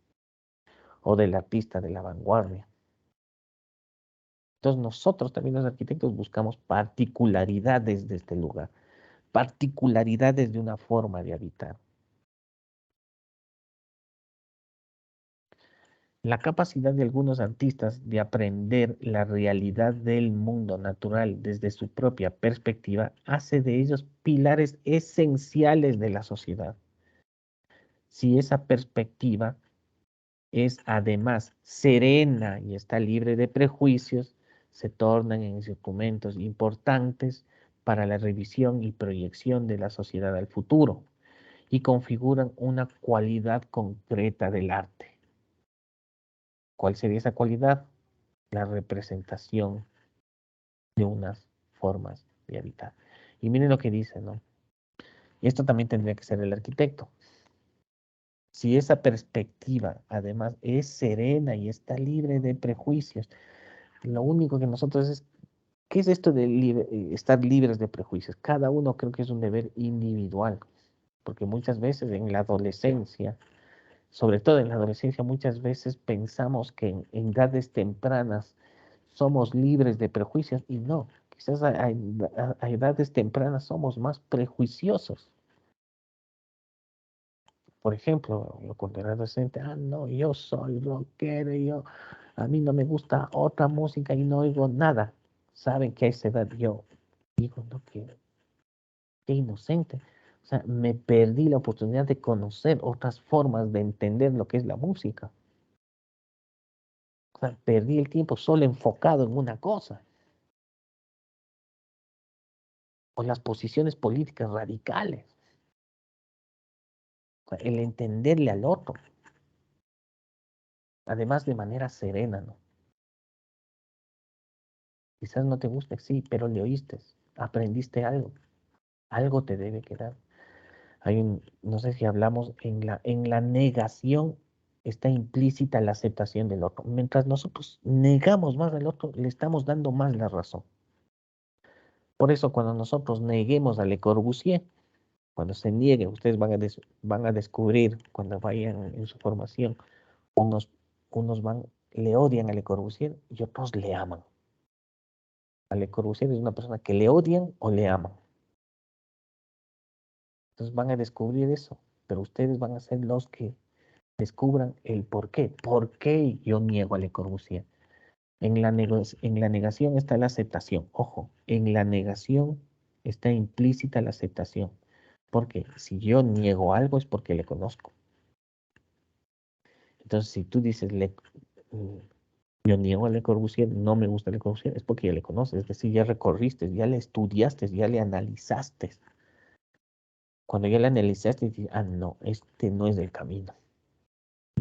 o del artista de la vanguardia. Entonces nosotros también los arquitectos buscamos particularidades de este lugar, particularidades de una forma de habitar. La capacidad de algunos artistas de aprender la realidad del mundo natural desde su propia perspectiva hace de ellos pilares esenciales de la sociedad. Si esa perspectiva es además serena y está libre de prejuicios, se tornan en instrumentos importantes para la revisión y proyección de la sociedad al futuro y configuran una cualidad concreta del arte. ¿Cuál sería esa cualidad? La representación de unas formas de habitar. Y miren lo que dice, ¿no? Y esto también tendría que ser el arquitecto. Si esa perspectiva además es serena y está libre de prejuicios, lo único que nosotros es, ¿qué es esto de estar libres de prejuicios? Cada uno creo que es un deber individual, porque muchas veces en la adolescencia, sobre todo en la adolescencia, muchas veces pensamos que en edades tempranas somos libres de prejuicios y no, quizás a edades tempranas somos más prejuiciosos. Por ejemplo, yo cuando era adolescente, no, yo soy rockero, a mí no me gusta otra música y no oigo nada. Saben que a esa edad yo digo, no, qué inocente. O sea, me perdí la oportunidad de conocer otras formas de entender lo que es la música. O sea, perdí el tiempo solo enfocado en una cosa. O las posiciones políticas radicales. O sea, el entenderle al otro. Además de manera serena, ¿no? Quizás no te guste, sí, pero le oíste, aprendiste algo, algo te debe quedar. No sé si hablamos en la negación está implícita la aceptación del otro. Mientras nosotros negamos más al otro, le estamos dando más la razón. Por eso cuando nosotros neguemos a Le Corbusier, cuando se niegue, ustedes van a descubrir cuando vayan en su formación, unos, le odian a Le Corbusier y otros le aman. A Le Corbusier es una persona que le odian o le aman. Entonces van a descubrir eso, pero ustedes van a ser los que descubran el por qué. ¿Por qué yo niego a Le Corbusier? En la negación está la aceptación. Ojo, en la negación está implícita la aceptación. Porque si yo niego algo es porque le conozco. Entonces, si tú dices, yo niego a Le Corbusier, no me gusta Le Corbusier, es porque ya le conoces. Es decir, ya recorriste, ya le estudiaste, ya le analizaste. Cuando ya le analizaste, dices, no, este no es el camino.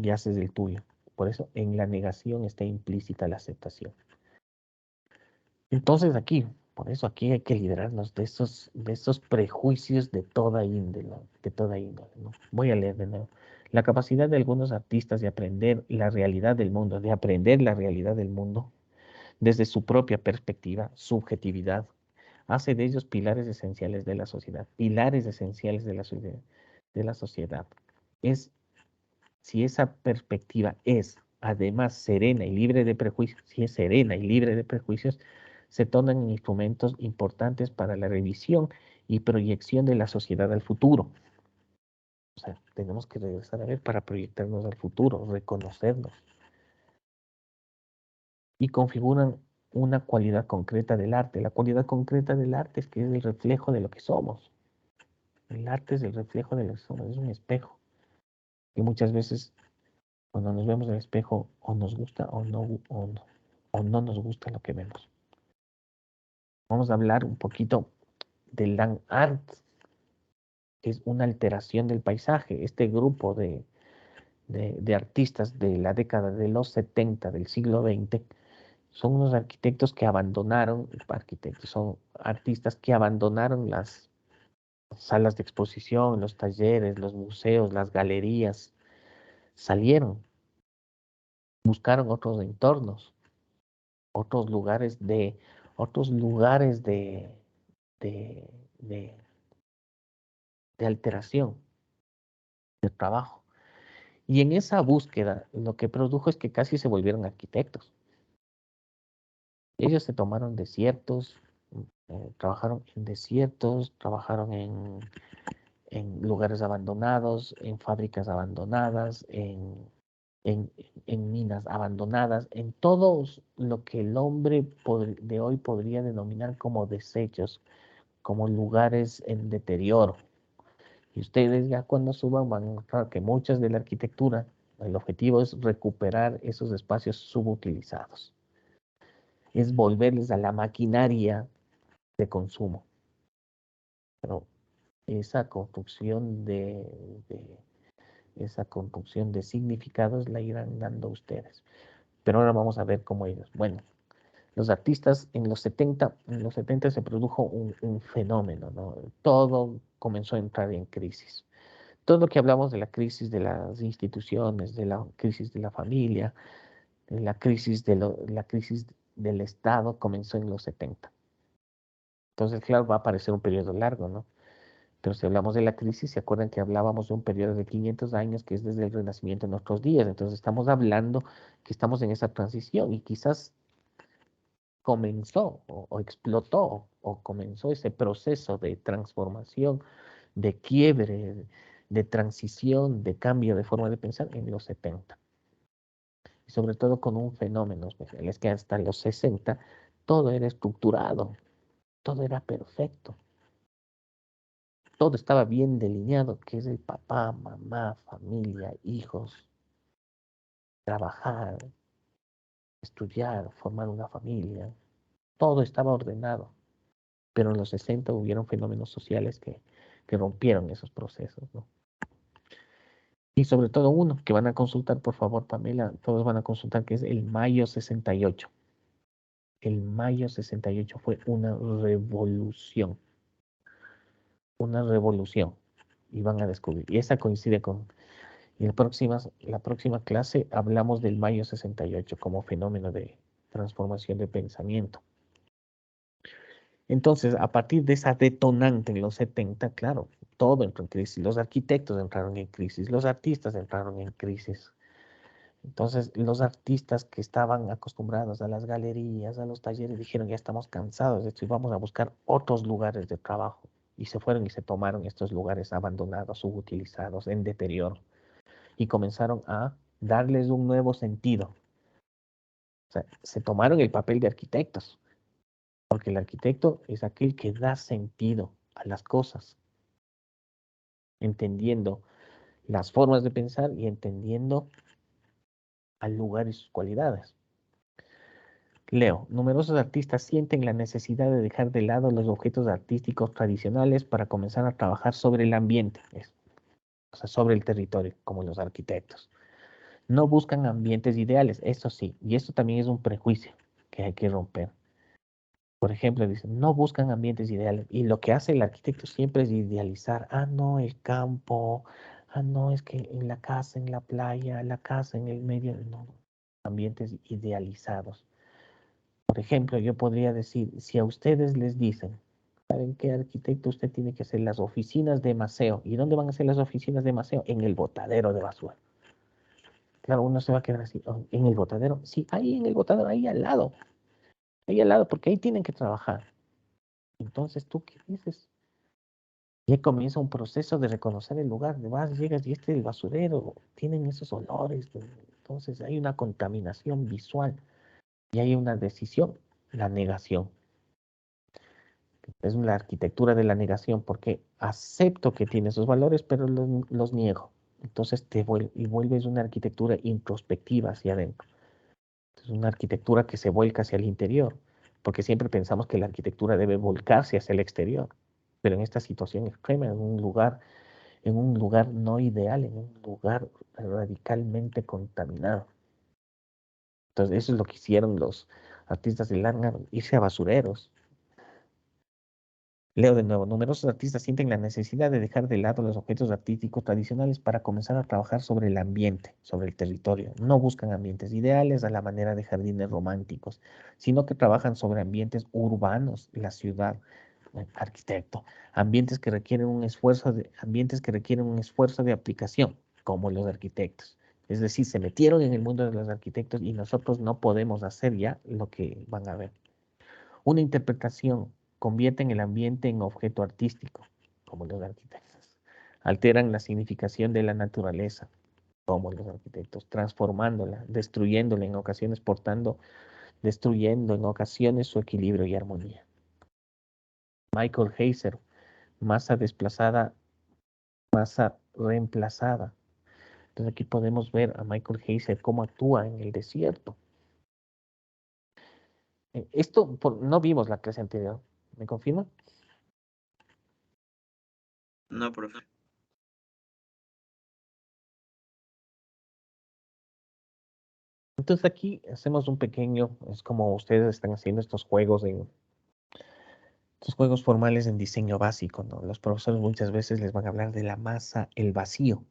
Y haces el tuyo. Por eso en la negación está implícita la aceptación. Entonces aquí, por eso aquí hay que liberarnos de esos prejuicios de toda índole, ¿no? Voy a leer de nuevo. La capacidad de algunos artistas de aprender la realidad del mundo, desde su propia perspectiva, subjetividad, hace de ellos pilares esenciales de la sociedad, pilares esenciales de la sociedad. Es si esa perspectiva es además serena y libre de prejuicios, si es serena y libre de prejuicios, se tornan instrumentos importantes para la revisión y proyección de la sociedad al futuro. O sea, tenemos que regresar a ver para proyectarnos al futuro, reconocernos. Y configuran una cualidad concreta del arte. La cualidad concreta del arte es que es el reflejo de lo que somos. El arte es el reflejo de lo que somos, es un espejo. Y muchas veces cuando nos vemos en el espejo o nos gusta o no nos gusta lo que vemos. Vamos a hablar un poquito del land art, que es una alteración del paisaje. Este grupo de artistas de la década de los 70 del siglo XX son unos arquitectos que abandonaron, arquitectos, son artistas que abandonaron las salas de exposición, los talleres, los museos, las galerías, salieron, buscaron otros entornos, otros lugares de, otros lugares de, de, de alteración, de trabajo. Y en esa búsqueda, lo que produjo es que casi se volvieron arquitectos. Ellos se tomaron desiertos, trabajaron en desiertos, trabajaron en lugares abandonados, en fábricas abandonadas, en, en minas abandonadas, en todo lo que el hombre de hoy podría denominar como desechos, como lugares en deterioro. Y ustedes ya cuando suban van a encontrar que muchas de la arquitectura, el objetivo es recuperar esos espacios subutilizados, es volverles a la maquinaria de consumo. Pero esa construcción esa construcción de significados la irán dando ustedes. Pero ahora vamos a ver cómo ellos. Bueno, los artistas en los 70 se produjo un fenómeno, ¿no? Todo comenzó a entrar en crisis. Todo lo que hablamos de la crisis de las instituciones, de la crisis de la familia, de la crisis del Estado comenzó en los 70. Entonces, claro, va a parecer un periodo largo, ¿no? Pero si hablamos de la crisis, ¿se acuerdan que hablábamos de un periodo de 500 años que es desde el Renacimiento en nuestros días? Entonces estamos hablando que estamos en esa transición y quizás comenzó o explotó o comenzó ese proceso de transformación, de quiebre, de transición, de cambio de forma de pensar en los 70. Y sobre todo con un fenómeno especial, es que hasta los 60 todo era estructurado, todo era perfecto. Todo estaba bien delineado, que es el papá, mamá, familia, hijos, trabajar, estudiar, formar una familia. Todo estaba ordenado. Pero en los 60 hubieron fenómenos sociales que rompieron esos procesos, ¿no? Y sobre todo uno que van a consultar, por favor, Pamela, todos van a consultar, que es el Mayo 68. El Mayo 68 fue una revolución. Una revolución. Y van a descubrir. Y esa coincide con y la próxima clase hablamos del Mayo 68 como fenómeno de transformación de pensamiento. Entonces, a partir de esa detonante en los 70, claro, todo entró en crisis. Los arquitectos entraron en crisis, los artistas entraron en crisis. Entonces, los artistas que estaban acostumbrados a las galerías, a los talleres, dijeron, ya estamos cansados de esto y vamos a buscar otros lugares de trabajo. Y se fueron y se tomaron estos lugares abandonados, subutilizados, en deterioro. Y comenzaron a darles un nuevo sentido. O sea, se tomaron el papel de arquitectos, porque el arquitecto es aquel que da sentido a las cosas, entendiendo las formas de pensar y entendiendo al lugar y sus cualidades. Leo, numerosos artistas sienten la necesidad de dejar de lado los objetos artísticos tradicionales para comenzar a trabajar sobre el ambiente, o sea, sobre el territorio, como los arquitectos. No buscan ambientes ideales, eso sí, y esto también es un prejuicio que hay que romper. Por ejemplo, dicen, no buscan ambientes ideales. Y lo que hace el arquitecto siempre es idealizar. Ah, no, el campo. Ah, no, es que en la casa, en la playa, la casa en el medio. No, ambientes idealizados. Por ejemplo, yo podría decir, si a ustedes les dicen, ¿saben qué arquitecto usted tiene que hacer las oficinas de Maceo? ¿Y dónde van a ser las oficinas de Maceo? En el botadero de basura. Claro, uno se va a quedar así, "Oh, ¿en el botadero? Sí, ahí en el botadero, ahí al lado, porque ahí tienen que trabajar. Entonces, ¿tú qué dices? Y ahí comienza un proceso de reconocer el lugar. Vas, llegas y el basurero, tienen esos olores. Entonces hay una contaminación visual y hay una decisión. la negación. Es la arquitectura de la negación porque acepto que tiene esos valores, pero los niego. Entonces y vuelves una arquitectura introspectiva hacia adentro. Es una arquitectura que se vuelca hacia el interior, porque siempre pensamos que la arquitectura debe volcarse hacia el exterior. Pero en esta situación extrema, en un lugar no ideal, en un lugar radicalmente contaminado. Entonces, eso es lo que hicieron los artistas de Langar, irse a basureros. Leo de nuevo, numerosos artistas sienten la necesidad de dejar de lado los objetos artísticos tradicionales para comenzar a trabajar sobre el ambiente, sobre el territorio. No buscan ambientes ideales a la manera de jardines románticos, sino que trabajan sobre ambientes urbanos, la ciudad, el arquitecto, ambientes que requieren un esfuerzo de aplicación, como los arquitectos. Es decir, se metieron en el mundo de los arquitectos y nosotros no podemos hacer ya lo que van a ver. Una interpretación convierte en el ambiente en objeto artístico, como los arquitectos. Alteran la significación de la naturaleza, como los arquitectos, transformándola, destruyéndola en ocasiones, destruyendo en ocasiones su equilibrio y armonía. Michael Heiser, masa desplazada, masa reemplazada. Entonces aquí podemos ver a Michael Heiser cómo actúa en el desierto. Esto no vimos la clase anterior. ¿Me confirma? No, profe. Entonces aquí hacemos un pequeño, es como ustedes están haciendo estos juegos formales en diseño básico, ¿no? Los profesores muchas veces les van a hablar de la masa, el vacío.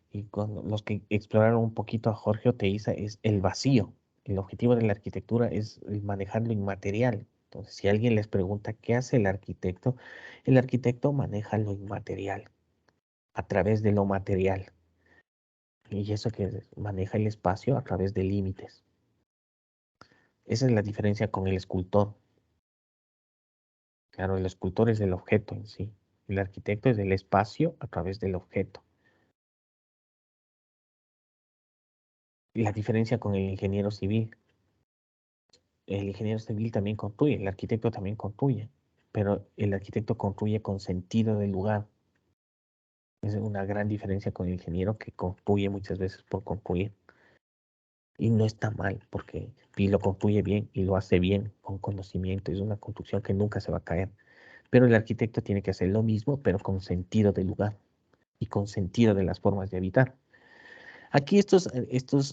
Y cuando los que exploraron un poquito a Jorge Oteiza es el vacío. El objetivo de la arquitectura es manejar lo inmaterial. Entonces, si alguien les pregunta qué hace el arquitecto maneja lo inmaterial a través de lo material. Y eso que maneja el espacio a través de límites. Esa es la diferencia con el escultor. Claro, el escultor es el objeto en sí. El arquitecto es el espacio a través del objeto. Y la diferencia con el ingeniero civil. El ingeniero civil también construye, el arquitecto también construye, pero el arquitecto construye con sentido del lugar. Es una gran diferencia con el ingeniero que construye muchas veces por construir. Y no está mal, porque y lo construye bien y lo hace bien con conocimiento. Es una construcción que nunca se va a caer. Pero el arquitecto tiene que hacer lo mismo, pero con sentido del lugar y con sentido de las formas de habitar. Aquí estos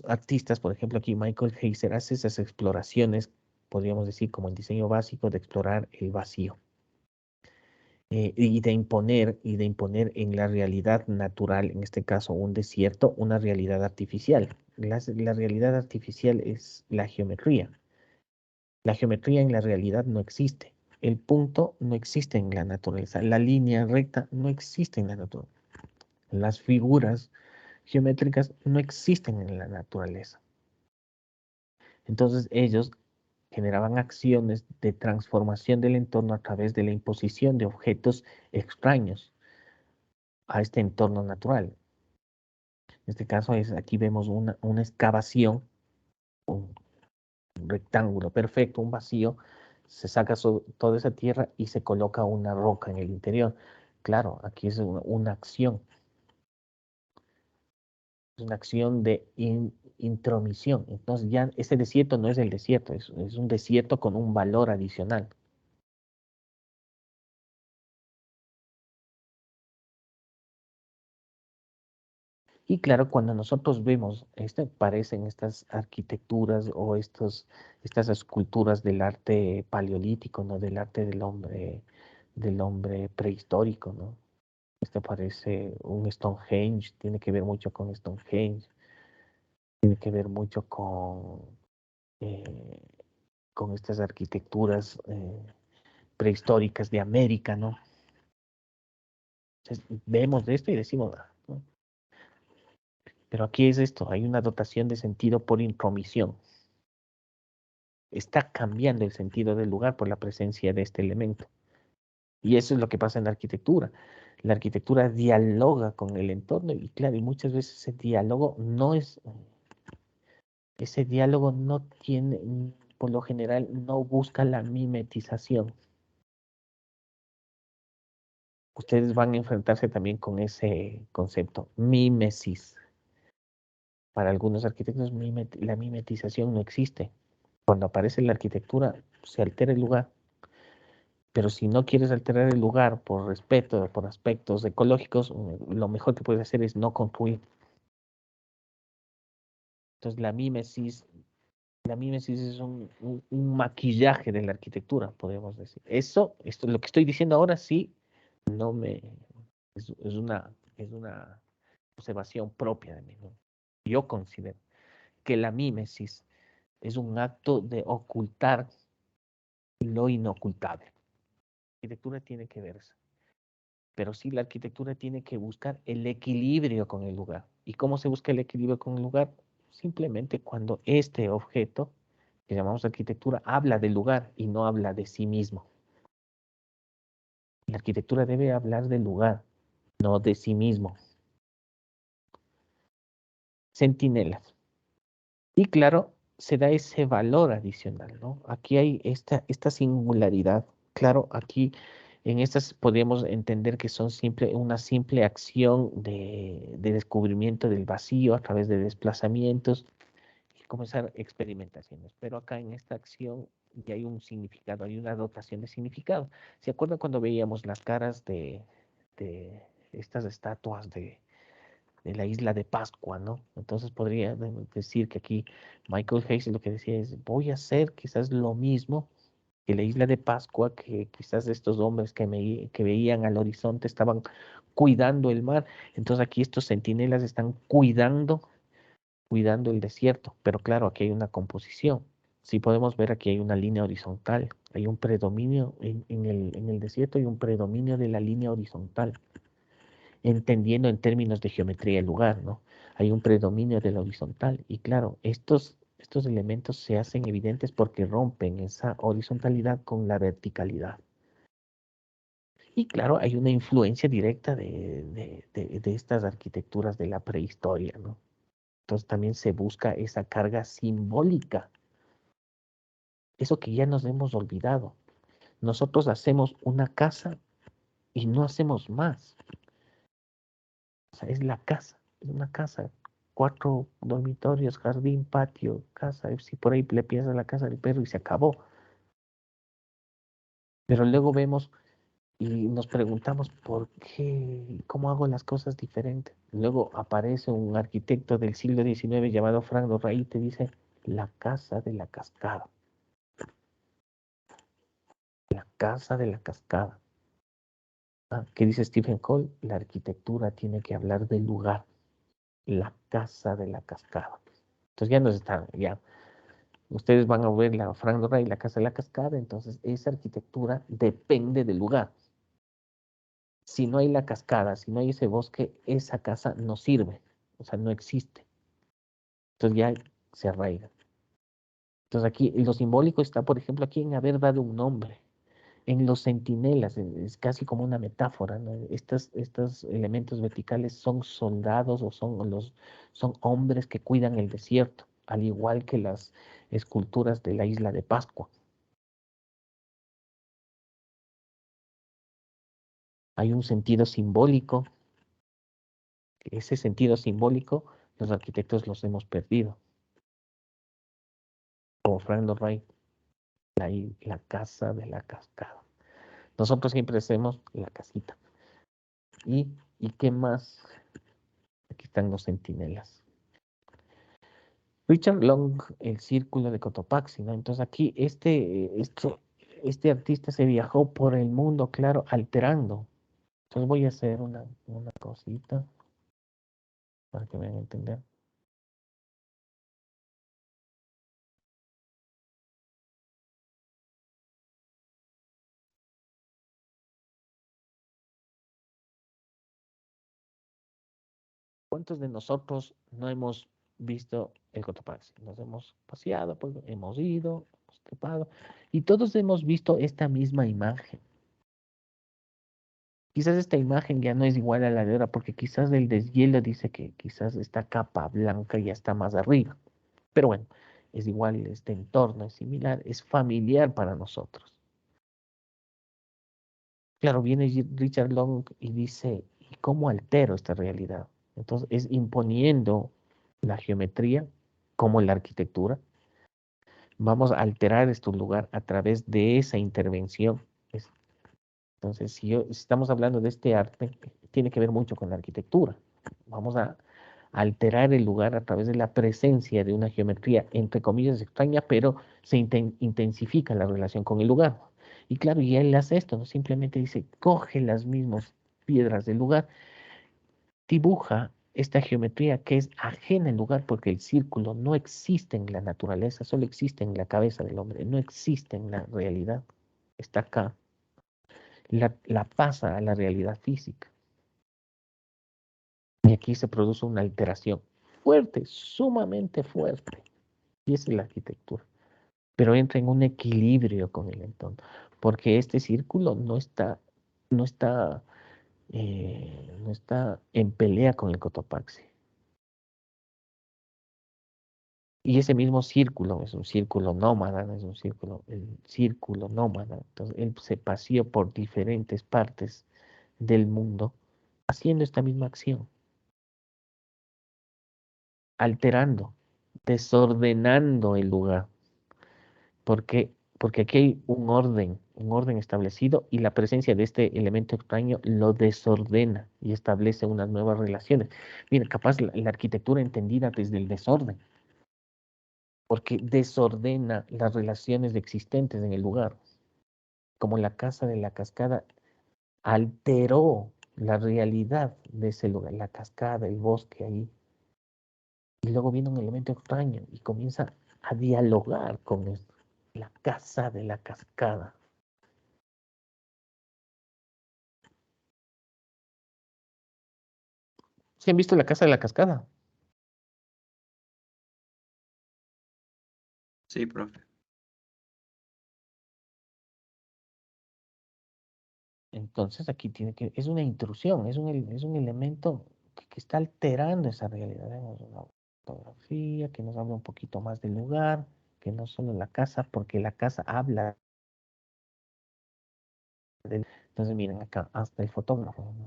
artistas, por ejemplo, aquí Michael Heiser hace esas exploraciones, podríamos decir como en diseño básico, de explorar el vacío y de imponer en la realidad natural, en este caso un desierto, una realidad artificial. La realidad artificial es la geometría. La geometría en la realidad no existe. El punto no existe en la naturaleza. La línea recta no existe en la naturaleza. Las figuras geométricas no existen en la naturaleza. Entonces ellos generaban acciones de transformación del entorno a través de la imposición de objetos extraños a este entorno natural. En este caso aquí vemos una excavación, un rectángulo perfecto, un vacío, se saca toda esa tierra y se coloca una roca en el interior. Claro, aquí es una acción de intromisión. Entonces ya ese desierto no es el desierto, es un desierto con un valor adicional. Y claro, cuando nosotros vemos, parecen estas arquitecturas o estas esculturas del arte paleolítico, ¿no? Del arte del hombre prehistórico, ¿no? Este parece un Stonehenge, tiene que ver mucho con Stonehenge, tiene que ver mucho eh, con estas arquitecturas prehistóricas de América, ¿no? Entonces, vemos de esto y decimos, "Ah, ¿no?". Pero aquí es esto, hay una dotación de sentido por intromisión. Está cambiando el sentido del lugar por la presencia de este elemento. Y eso es lo que pasa en la arquitectura. La arquitectura dialoga con el entorno y claro, y muchas veces ese diálogo no tiene por lo general no busca la mimetización. Ustedes van a enfrentarse también con ese concepto, mimesis. Para algunos arquitectos, la mimetización no existe. Cuando aparece la arquitectura, se altera el lugar. Pero si no quieres alterar el lugar por respeto, por aspectos ecológicos, lo mejor que puedes hacer es no construir. Entonces la mímesis es un maquillaje de la arquitectura, podemos decir. Esto, lo que estoy diciendo ahora sí, no me, es una observación propia de mí, ¿no? Yo considero que la mímesis es un acto de ocultar lo inocultable. La arquitectura tiene que verse, pero sí la arquitectura tiene que buscar el equilibrio con el lugar. ¿Y cómo se busca el equilibrio con el lugar? Simplemente cuando este objeto, que llamamos arquitectura, habla del lugar y no habla de sí mismo. La arquitectura debe hablar del lugar, no de sí mismo. Centinelas. Y claro, se da ese valor adicional, ¿no? Aquí hay esta singularidad. Claro, aquí en estas podríamos entender que son una simple acción de descubrimiento del vacío a través de desplazamientos y comenzar experimentaciones. Pero acá en esta acción ya hay un significado, hay una dotación de significado. ¿Se acuerdan cuando veíamos las caras de estas estatuas de la isla de Pascua, ¿no? Entonces podría decir que aquí Michael Hayes lo que decía es, voy a hacer quizás lo mismo que la isla de Pascua, que quizás estos hombres que veían al horizonte estaban cuidando el mar. Entonces aquí estos centinelas están cuidando el desierto. Pero claro, aquí hay una composición. Sí podemos ver aquí hay una línea horizontal, hay un predominio en el desierto, hay un predominio de la línea horizontal entendiendo en términos de geometría el lugar, ¿no? Hay un predominio de la horizontal y claro, estos elementos se hacen evidentes porque rompen esa horizontalidad con la verticalidad. Y claro, hay una influencia directa de estas arquitecturas de la prehistoria, ¿no? Entonces también se busca esa carga simbólica, eso que ya nos hemos olvidado. Nosotros hacemos una casa y no hacemos más. O sea, es la casa, es una casa. 4 dormitorios, jardín, patio, casa. Si por ahí le piensas la casa del perro y se acabó. Pero luego vemos y nos preguntamos por qué, cómo hago las cosas diferentes. Luego aparece un arquitecto del siglo XIX llamado Frank Lloyd Wright y te dice la casa de la cascada. La casa de la cascada. ¿Qué dice Stephen Cole? La arquitectura tiene que hablar del lugar. La casa de la cascada. Entonces ya nos están, ya ustedes van a ver la Frangora y la Casa de la Cascada, entonces esa arquitectura depende del lugar. Si no hay la cascada, si no hay ese bosque, esa casa no sirve, o sea, no existe. Entonces ya se arraiga. Entonces aquí lo simbólico está, por ejemplo, aquí en haber dado un nombre. En los centinelas, es casi como una metáfora, ¿no? Estos elementos verticales son soldados o son hombres que cuidan el desierto, al igual que las esculturas de la isla de Pascua. Hay un sentido simbólico. Ese sentido simbólico, los arquitectos los hemos perdido. Como Frank Lloyd Wright, la casa de la cascada. Nosotros siempre hacemos la casita. ¿Y qué más? Aquí están los centinelas. Richard Long, el círculo de Cotopaxi, ¿no? Entonces aquí este artista se viajó por el mundo, claro, alterando. Entonces voy a hacer una cosita para que me vayan a entender. ¿Cuántos de nosotros no hemos visto el Cotopaxi? Nos hemos paseado, pues, hemos ido, hemos trepado, y todos hemos visto esta misma imagen. Quizás esta imagen ya no es igual a la de ahora, porque quizás el deshielo dice que quizás esta capa blanca ya está más arriba. Pero bueno, es igual, este entorno es similar, es familiar para nosotros. Claro, viene Richard Long y dice, ¿y cómo altero esta realidad? Entonces, es imponiendo la geometría como la arquitectura. Vamos a alterar este lugar a través de esa intervención. Entonces, si estamos hablando de este arte, tiene que ver mucho con la arquitectura. Vamos a alterar el lugar a través de la presencia de una geometría, entre comillas, extraña, pero se intensifica la relación con el lugar. Y claro, y él hace esto, ¿no? Simplemente dice, coge las mismas piedras del lugar, dibuja esta geometría que es ajena al lugar, porque el círculo no existe en la naturaleza, solo existe en la cabeza del hombre, no existe en la realidad, está acá, la pasa a la realidad física. Y aquí se produce una alteración fuerte, sumamente fuerte. Y esa es la arquitectura. Pero entra en un equilibrio con el entorno, porque este círculo no está, no está en pelea con el Cotopaxi. Y ese mismo círculo es un círculo nómada, no es un círculo, el círculo nómada. Entonces, él se paseó por diferentes partes del mundo haciendo esta misma acción, alterando, desordenando el lugar. Porque aquí hay un orden establecido y la presencia de este elemento extraño lo desordena y establece unas nuevas relaciones. Mira, capaz la arquitectura entendida desde el desorden, porque desordena las relaciones existentes en el lugar, como la casa de la cascada alteró la realidad de ese lugar, la cascada, el bosque ahí. Y luego viene un elemento extraño y comienza a dialogar con esto, la casa de la cascada. ¿Sí han visto la casa de la cascada? Sí, profe. Entonces aquí tiene que, es una intrusión, es un elemento que está alterando esa realidad. Vemos una fotografía que nos habla un poquito más del lugar, que no solo la casa, porque la casa habla del... Entonces miren acá, hasta el fotógrafo, ¿no?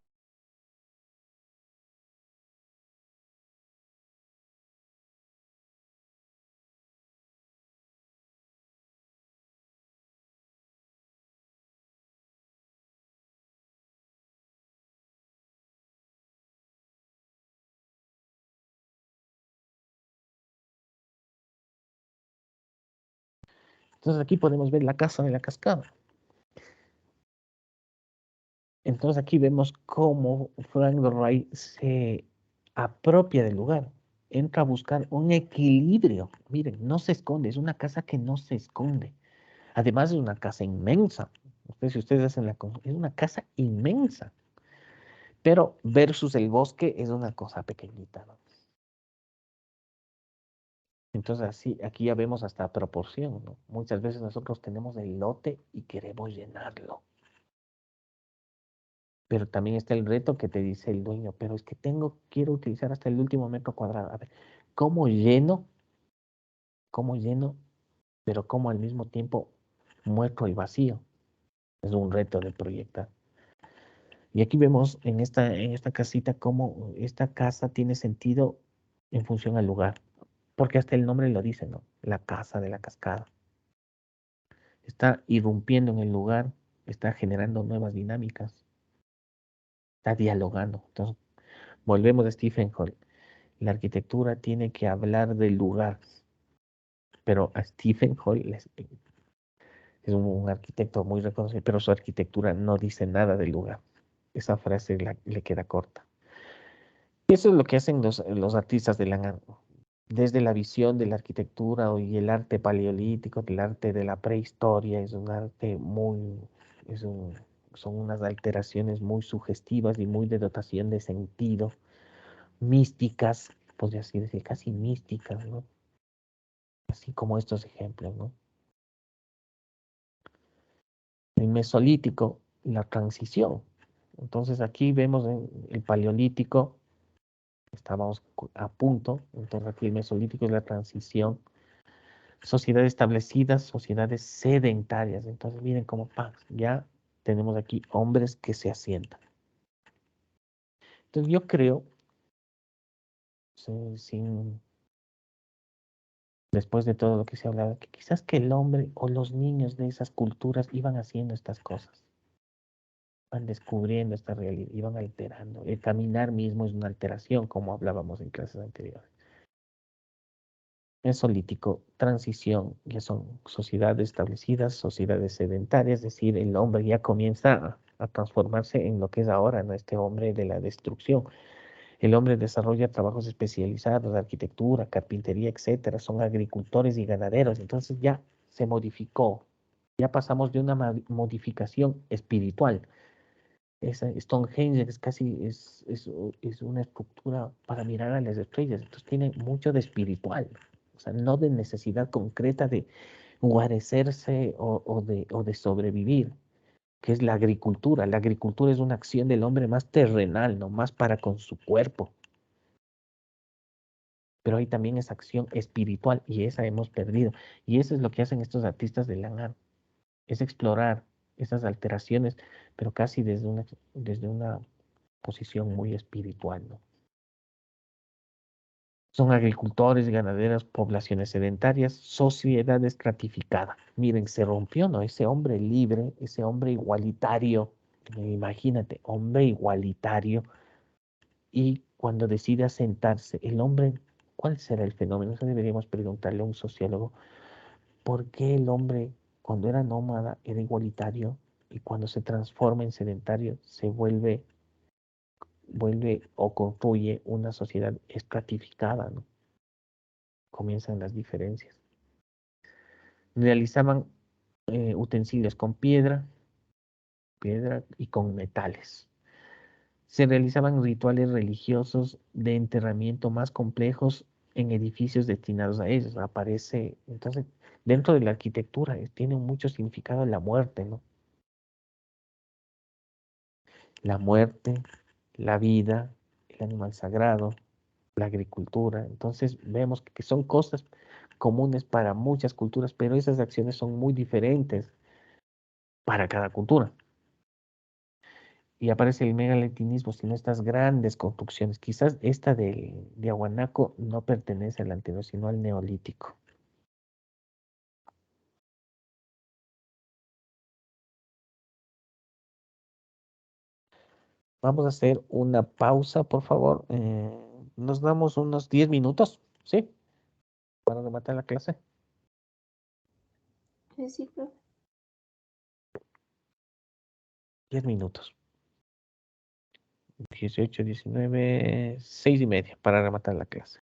Entonces aquí podemos ver la casa de la cascada. Entonces aquí vemos cómo Frank Lloyd se apropia del lugar, entra a buscar un equilibrio. Miren, no se esconde, es una casa que no se esconde. Además es una casa inmensa. Si ustedes hacen es una casa inmensa. Pero versus el bosque es una cosa pequeñita, ¿no? Entonces así, aquí ya vemos hasta proporción, ¿no? Muchas veces nosotros tenemos el lote y queremos llenarlo. Pero también está el reto que te dice el dueño, pero es que quiero utilizar hasta el último metro cuadrado. A ver, ¿cómo lleno? ¿Cómo lleno? Pero cómo al mismo tiempo muestro el vacío. Es un reto de proyectar. Y aquí vemos en esta casita cómo esta casa tiene sentido en función al lugar, porque hasta el nombre lo dice, ¿no? La casa de la cascada. Está irrumpiendo en el lugar, está generando nuevas dinámicas, está dialogando. Entonces, volvemos a Stephen Hall. La arquitectura tiene que hablar del lugar, pero a Stephen Hall es un arquitecto muy reconocido, pero su arquitectura no dice nada del lugar. Esa frase le queda corta. Eso es lo que hacen los artistas de desde la visión de la arquitectura y el arte paleolítico, el arte de la prehistoria, es un arte muy, es un- son unas alteraciones muy sugestivas y muy de dotación de sentido, místicas, podría así decir, casi místicas, ¿no? Así como estos ejemplos, ¿no? El mesolítico, la transición. Entonces aquí vemos en el paleolítico, estábamos a punto, entonces aquí el mesolítico es la transición Sociedades establecidas, sociedades sedentarias. Entonces, miren cómo ya tenemos aquí hombres que se asientan. Entonces, yo creo, sin, después de todo lo que se ha hablado, que quizás que el hombre o los niños de esas culturas iban haciendo estas cosas, van descubriendo esta realidad, iban alterando. El caminar mismo es una alteración, como hablábamos en clases anteriores. Mesolítico, transición, ya son sociedades establecidas, sociedades sedentarias, es decir, el hombre ya comienza a transformarse en lo que es ahora, ¿no? Este hombre de la destrucción. El hombre desarrolla trabajos especializados, de arquitectura, carpintería, etcétera, son agricultores y ganaderos, entonces ya se modificó, ya pasamos de una modificación espiritual. Esa Stonehenge es casi es una estructura para mirar a las estrellas, entonces tiene mucho de espiritual, o sea, no de necesidad concreta de guarecerse o de sobrevivir, que es la agricultura. La agricultura es una acción del hombre más terrenal, no más para con su cuerpo, pero hay también esa acción espiritual y esa hemos perdido. Y eso es lo que hacen estos artistas de Langar, es explorar esas alteraciones, pero casi desde una posición muy espiritual, ¿no? Son agricultores, ganaderas, poblaciones sedentarias, sociedad estratificada. Miren, se rompió, ¿no? Ese hombre libre, ese hombre igualitario, imagínate, hombre igualitario, y cuando decide asentarse, el hombre, ¿cuál será el fenómeno? Eso deberíamos preguntarle a un sociólogo. ¿Por qué el hombre, cuando era nómada, era igualitario y cuando se transforma en sedentario, vuelve o construye una sociedad estratificada, ¿no? Comienzan las diferencias. Realizaban utensilios con piedra y con metales. Se realizaban rituales religiosos de enterramiento más complejos en edificios destinados a ellos. Aparece, entonces, dentro de la arquitectura tiene mucho significado la muerte, ¿no? La muerte, la vida, el animal sagrado, la agricultura. Entonces vemos que son cosas comunes para muchas culturas, pero esas acciones son muy diferentes para cada cultura. Y aparece el megalitinismo, sino estas grandes construcciones. Quizás esta de Ahuanaco no pertenece al anterior, sino al neolítico. Vamos a hacer una pausa, por favor. Nos damos unos 10 minutos, ¿sí? Para rematar la clase. Sí, profe. 10 minutos. 18, 19, 6:30 para rematar la clase.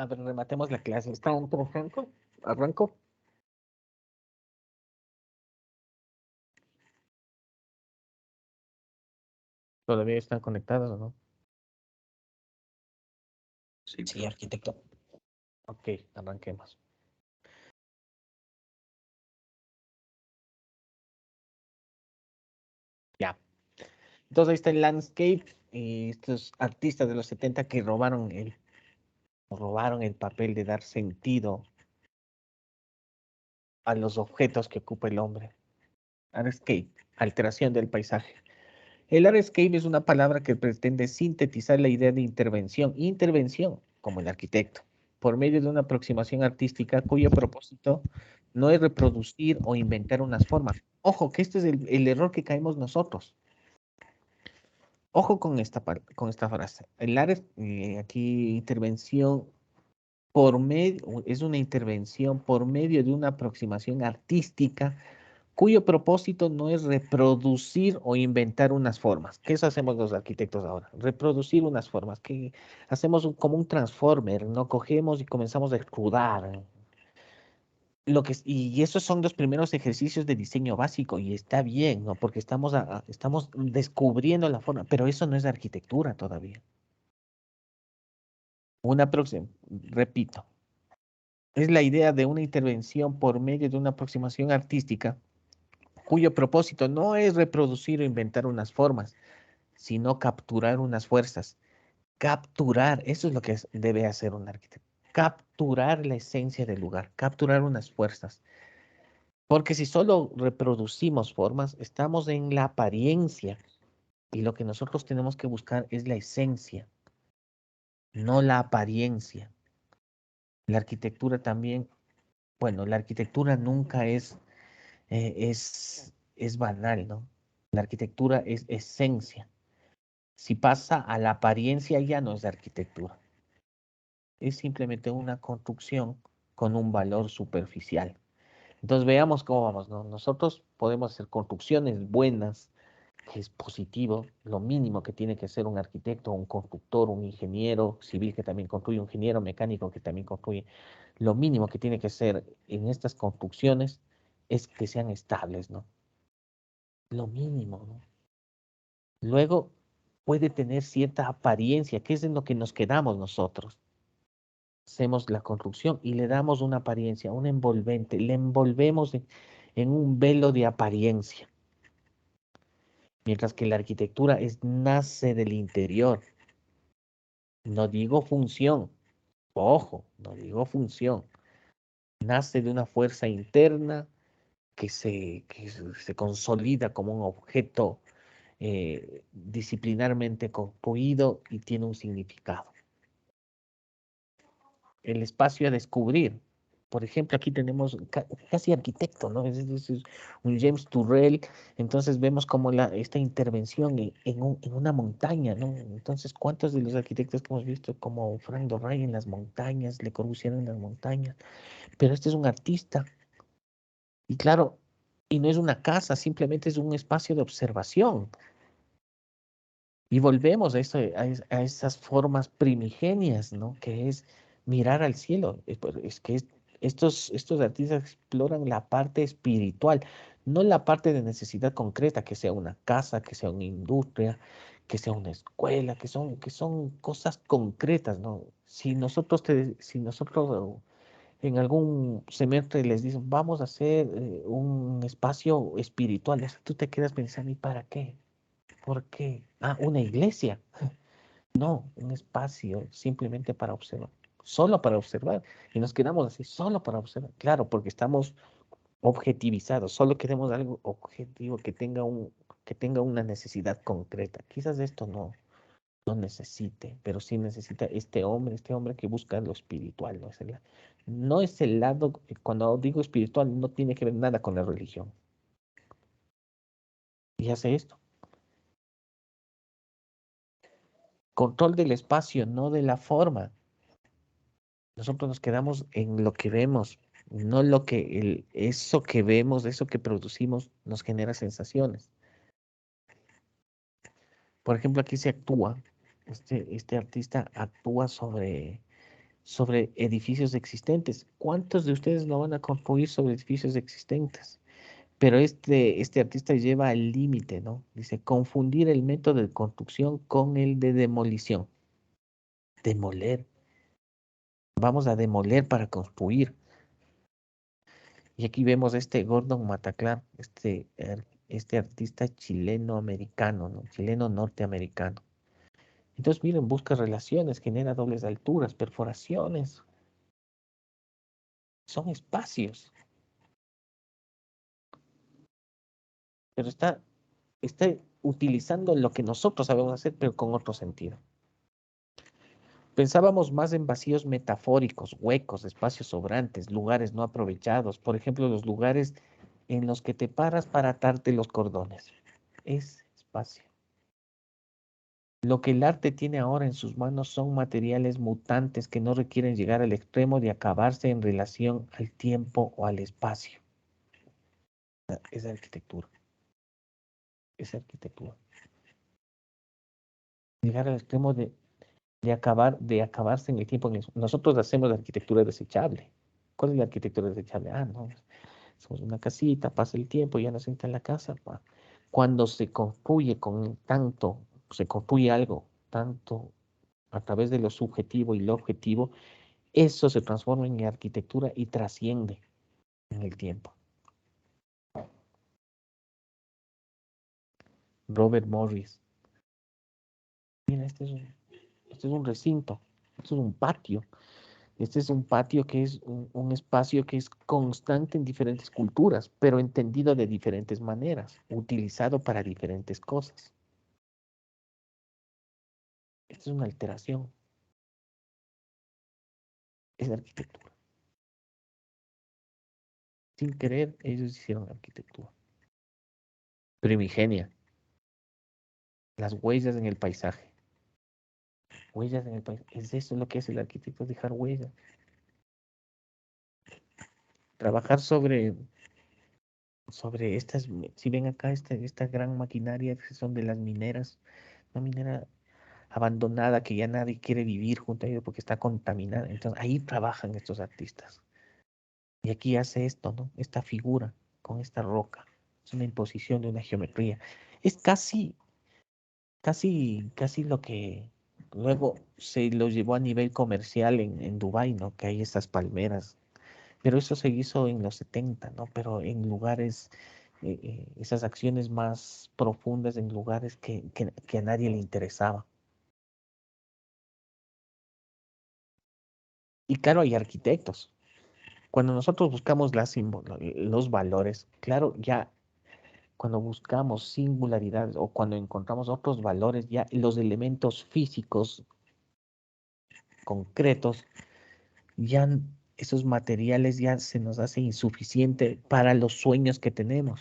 A ver, rematemos la clase. ¿Está un Franco? ¿Arranco? ¿Todavía están conectados o no? Sí, Sí, arquitecto. Ok, arranquemos. Ya. Entonces ahí está el landscape y estos artistas de los 70 que robaron el papel de dar sentido a los objetos que ocupa el hombre. Landscape, alteración del paisaje. El landscape es una palabra que pretende sintetizar la idea de intervención, como el arquitecto, por medio de una aproximación artística cuyo propósito no es reproducir o inventar unas formas. Ojo, que este es el error que caemos nosotros. Ojo con esta frase. El área, aquí intervención por medio, es una intervención por medio de una aproximación artística cuyo propósito no es reproducir o inventar unas formas. ¿Qué eso hacemos los arquitectos ahora? Reproducir unas formas, que hacemos como un transformer, ¿no? Cogemos y comenzamos a escudar. Y esos son los primeros ejercicios de diseño básico y está bien, ¿no? Porque estamos descubriendo la forma, pero eso no es arquitectura todavía. Una próxima, repito, es la idea de una intervención por medio de una aproximación artística cuyo propósito no es reproducir o inventar unas formas, sino capturar unas fuerzas. Capturar, eso es lo que debe hacer un arquitecto. Capturar la esencia del lugar, capturar unas fuerzas. Porque si solo reproducimos formas, estamos en la apariencia. Y lo que nosotros tenemos que buscar es la esencia, no la apariencia. La arquitectura también, bueno, la arquitectura nunca es banal, ¿no? La arquitectura es esencia. Si pasa a la apariencia ya no es arquitectura. Es simplemente una construcción con un valor superficial. Entonces veamos cómo vamos, ¿no? Nosotros podemos hacer construcciones buenas, que es positivo, lo mínimo que tiene que ser un arquitecto, un constructor, un ingeniero civil que también construye, un ingeniero mecánico que también construye. Lo mínimo que tiene que ser en estas construcciones es que sean estables, ¿no? Lo mínimo, ¿no? Luego puede tener cierta apariencia, que es en lo que nos quedamos nosotros. Hacemos la construcción y le damos una apariencia, un envolvente, le envolvemos en un velo de apariencia. Mientras que la arquitectura nace del interior. No digo función, ojo, no digo función. Nace de una fuerza interna que se consolida como un objeto disciplinarmente construido y tiene un significado. El espacio a descubrir. Por ejemplo, aquí tenemos casi arquitecto, ¿no? Es un James Turrell. Entonces vemos como esta intervención en una montaña, ¿no? Entonces, ¿cuántos de los arquitectos que hemos visto como Frank Dorray en las montañas, Le Corbusier en las montañas? Pero este es un artista. Y claro, y no es una casa, simplemente es un espacio de observación. Y volvemos a, eso, a esas formas primigenias, ¿no? Que es mirar al cielo. Es que estos artistas exploran la parte espiritual, no la parte de necesidad concreta, que sea una casa, que sea una industria, que sea una escuela, que son cosas concretas, ¿no? Si nosotros en algún semestre les dicen, vamos a hacer un espacio espiritual, tú te quedas pensando, ¿y para qué? ¿Por qué? Ah, una iglesia. No, un espacio simplemente para observar, solo para observar. Y nos quedamos así, solo para observar. Claro, porque estamos objetivizados, solo queremos algo objetivo que tenga una necesidad concreta. Quizás esto no necesite, pero sí necesita este hombre que busca lo espiritual, no es el lado, cuando digo espiritual, no tiene que ver nada con la religión. Y hace esto. Control del espacio, no de la forma. Nosotros nos quedamos en lo que vemos, no eso que vemos, eso que producimos nos genera sensaciones. Por ejemplo, aquí se actúa, este artista actúa sobre sobre edificios existentes. ¿Cuántos de ustedes no van a construir sobre edificios existentes? Pero este artista lleva al límite, ¿no? Dice, confundir el método de construcción con el de demolición. Demoler. Vamos a demoler para construir. Y aquí vemos este Gordon Mataclar, este artista chileno-americano, ¿no? Chileno-norteamericano. Entonces, miren, busca relaciones, genera dobles alturas, perforaciones. Son espacios. Pero está utilizando lo que nosotros sabemos hacer, pero con otro sentido. Pensábamos más en vacíos metafóricos, huecos, espacios sobrantes, lugares no aprovechados. Por ejemplo, los lugares en los que te paras para atarte los cordones. Es espacio. Lo que el arte tiene ahora en sus manos son materiales mutantes que no requieren llegar al extremo de acabarse en relación al tiempo o al espacio. Es arquitectura. Es arquitectura. Llegar al extremo de acabarse en el tiempo. Nosotros hacemos la arquitectura desechable. ¿Cuál es la arquitectura desechable? Ah, no, somos una casita, pasa el tiempo, ya no se entra en la casa. Cuando se construye con tanto, se construye algo tanto a través de lo subjetivo y lo objetivo, eso se transforma en arquitectura y trasciende en el tiempo. Robert Morris. Mira, este es un recinto, este es un patio. Este es un patio que es un espacio que es constante en diferentes culturas, pero entendido de diferentes maneras, utilizado para diferentes cosas. Esta es una alteración, es arquitectura. Sin querer, ellos hicieron arquitectura. Primigenia, las huellas en el paisaje. Huellas en el paisaje. Es eso lo que hace el arquitecto, dejar huellas. Trabajar sobre estas, si ven acá esta gran maquinaria que son de las mineras, una minera abandonada que ya nadie quiere vivir junto a ellos porque está contaminada. Entonces ahí trabajan estos artistas. Y aquí hace esto, ¿no? Esta figura con esta roca. Es una imposición de una geometría. Es casi lo que luego se lo llevó a nivel comercial en Dubái, ¿no? Que hay estas palmeras. Pero eso se hizo en los 70, ¿no? Pero en lugares, esas acciones más profundas en lugares que a nadie le interesaba. Y claro, hay arquitectos. Cuando nosotros buscamos los valores, claro, ya cuando buscamos singularidades o cuando encontramos otros valores, ya los elementos físicos concretos, ya esos materiales ya se nos hace insuficiente para los sueños que tenemos.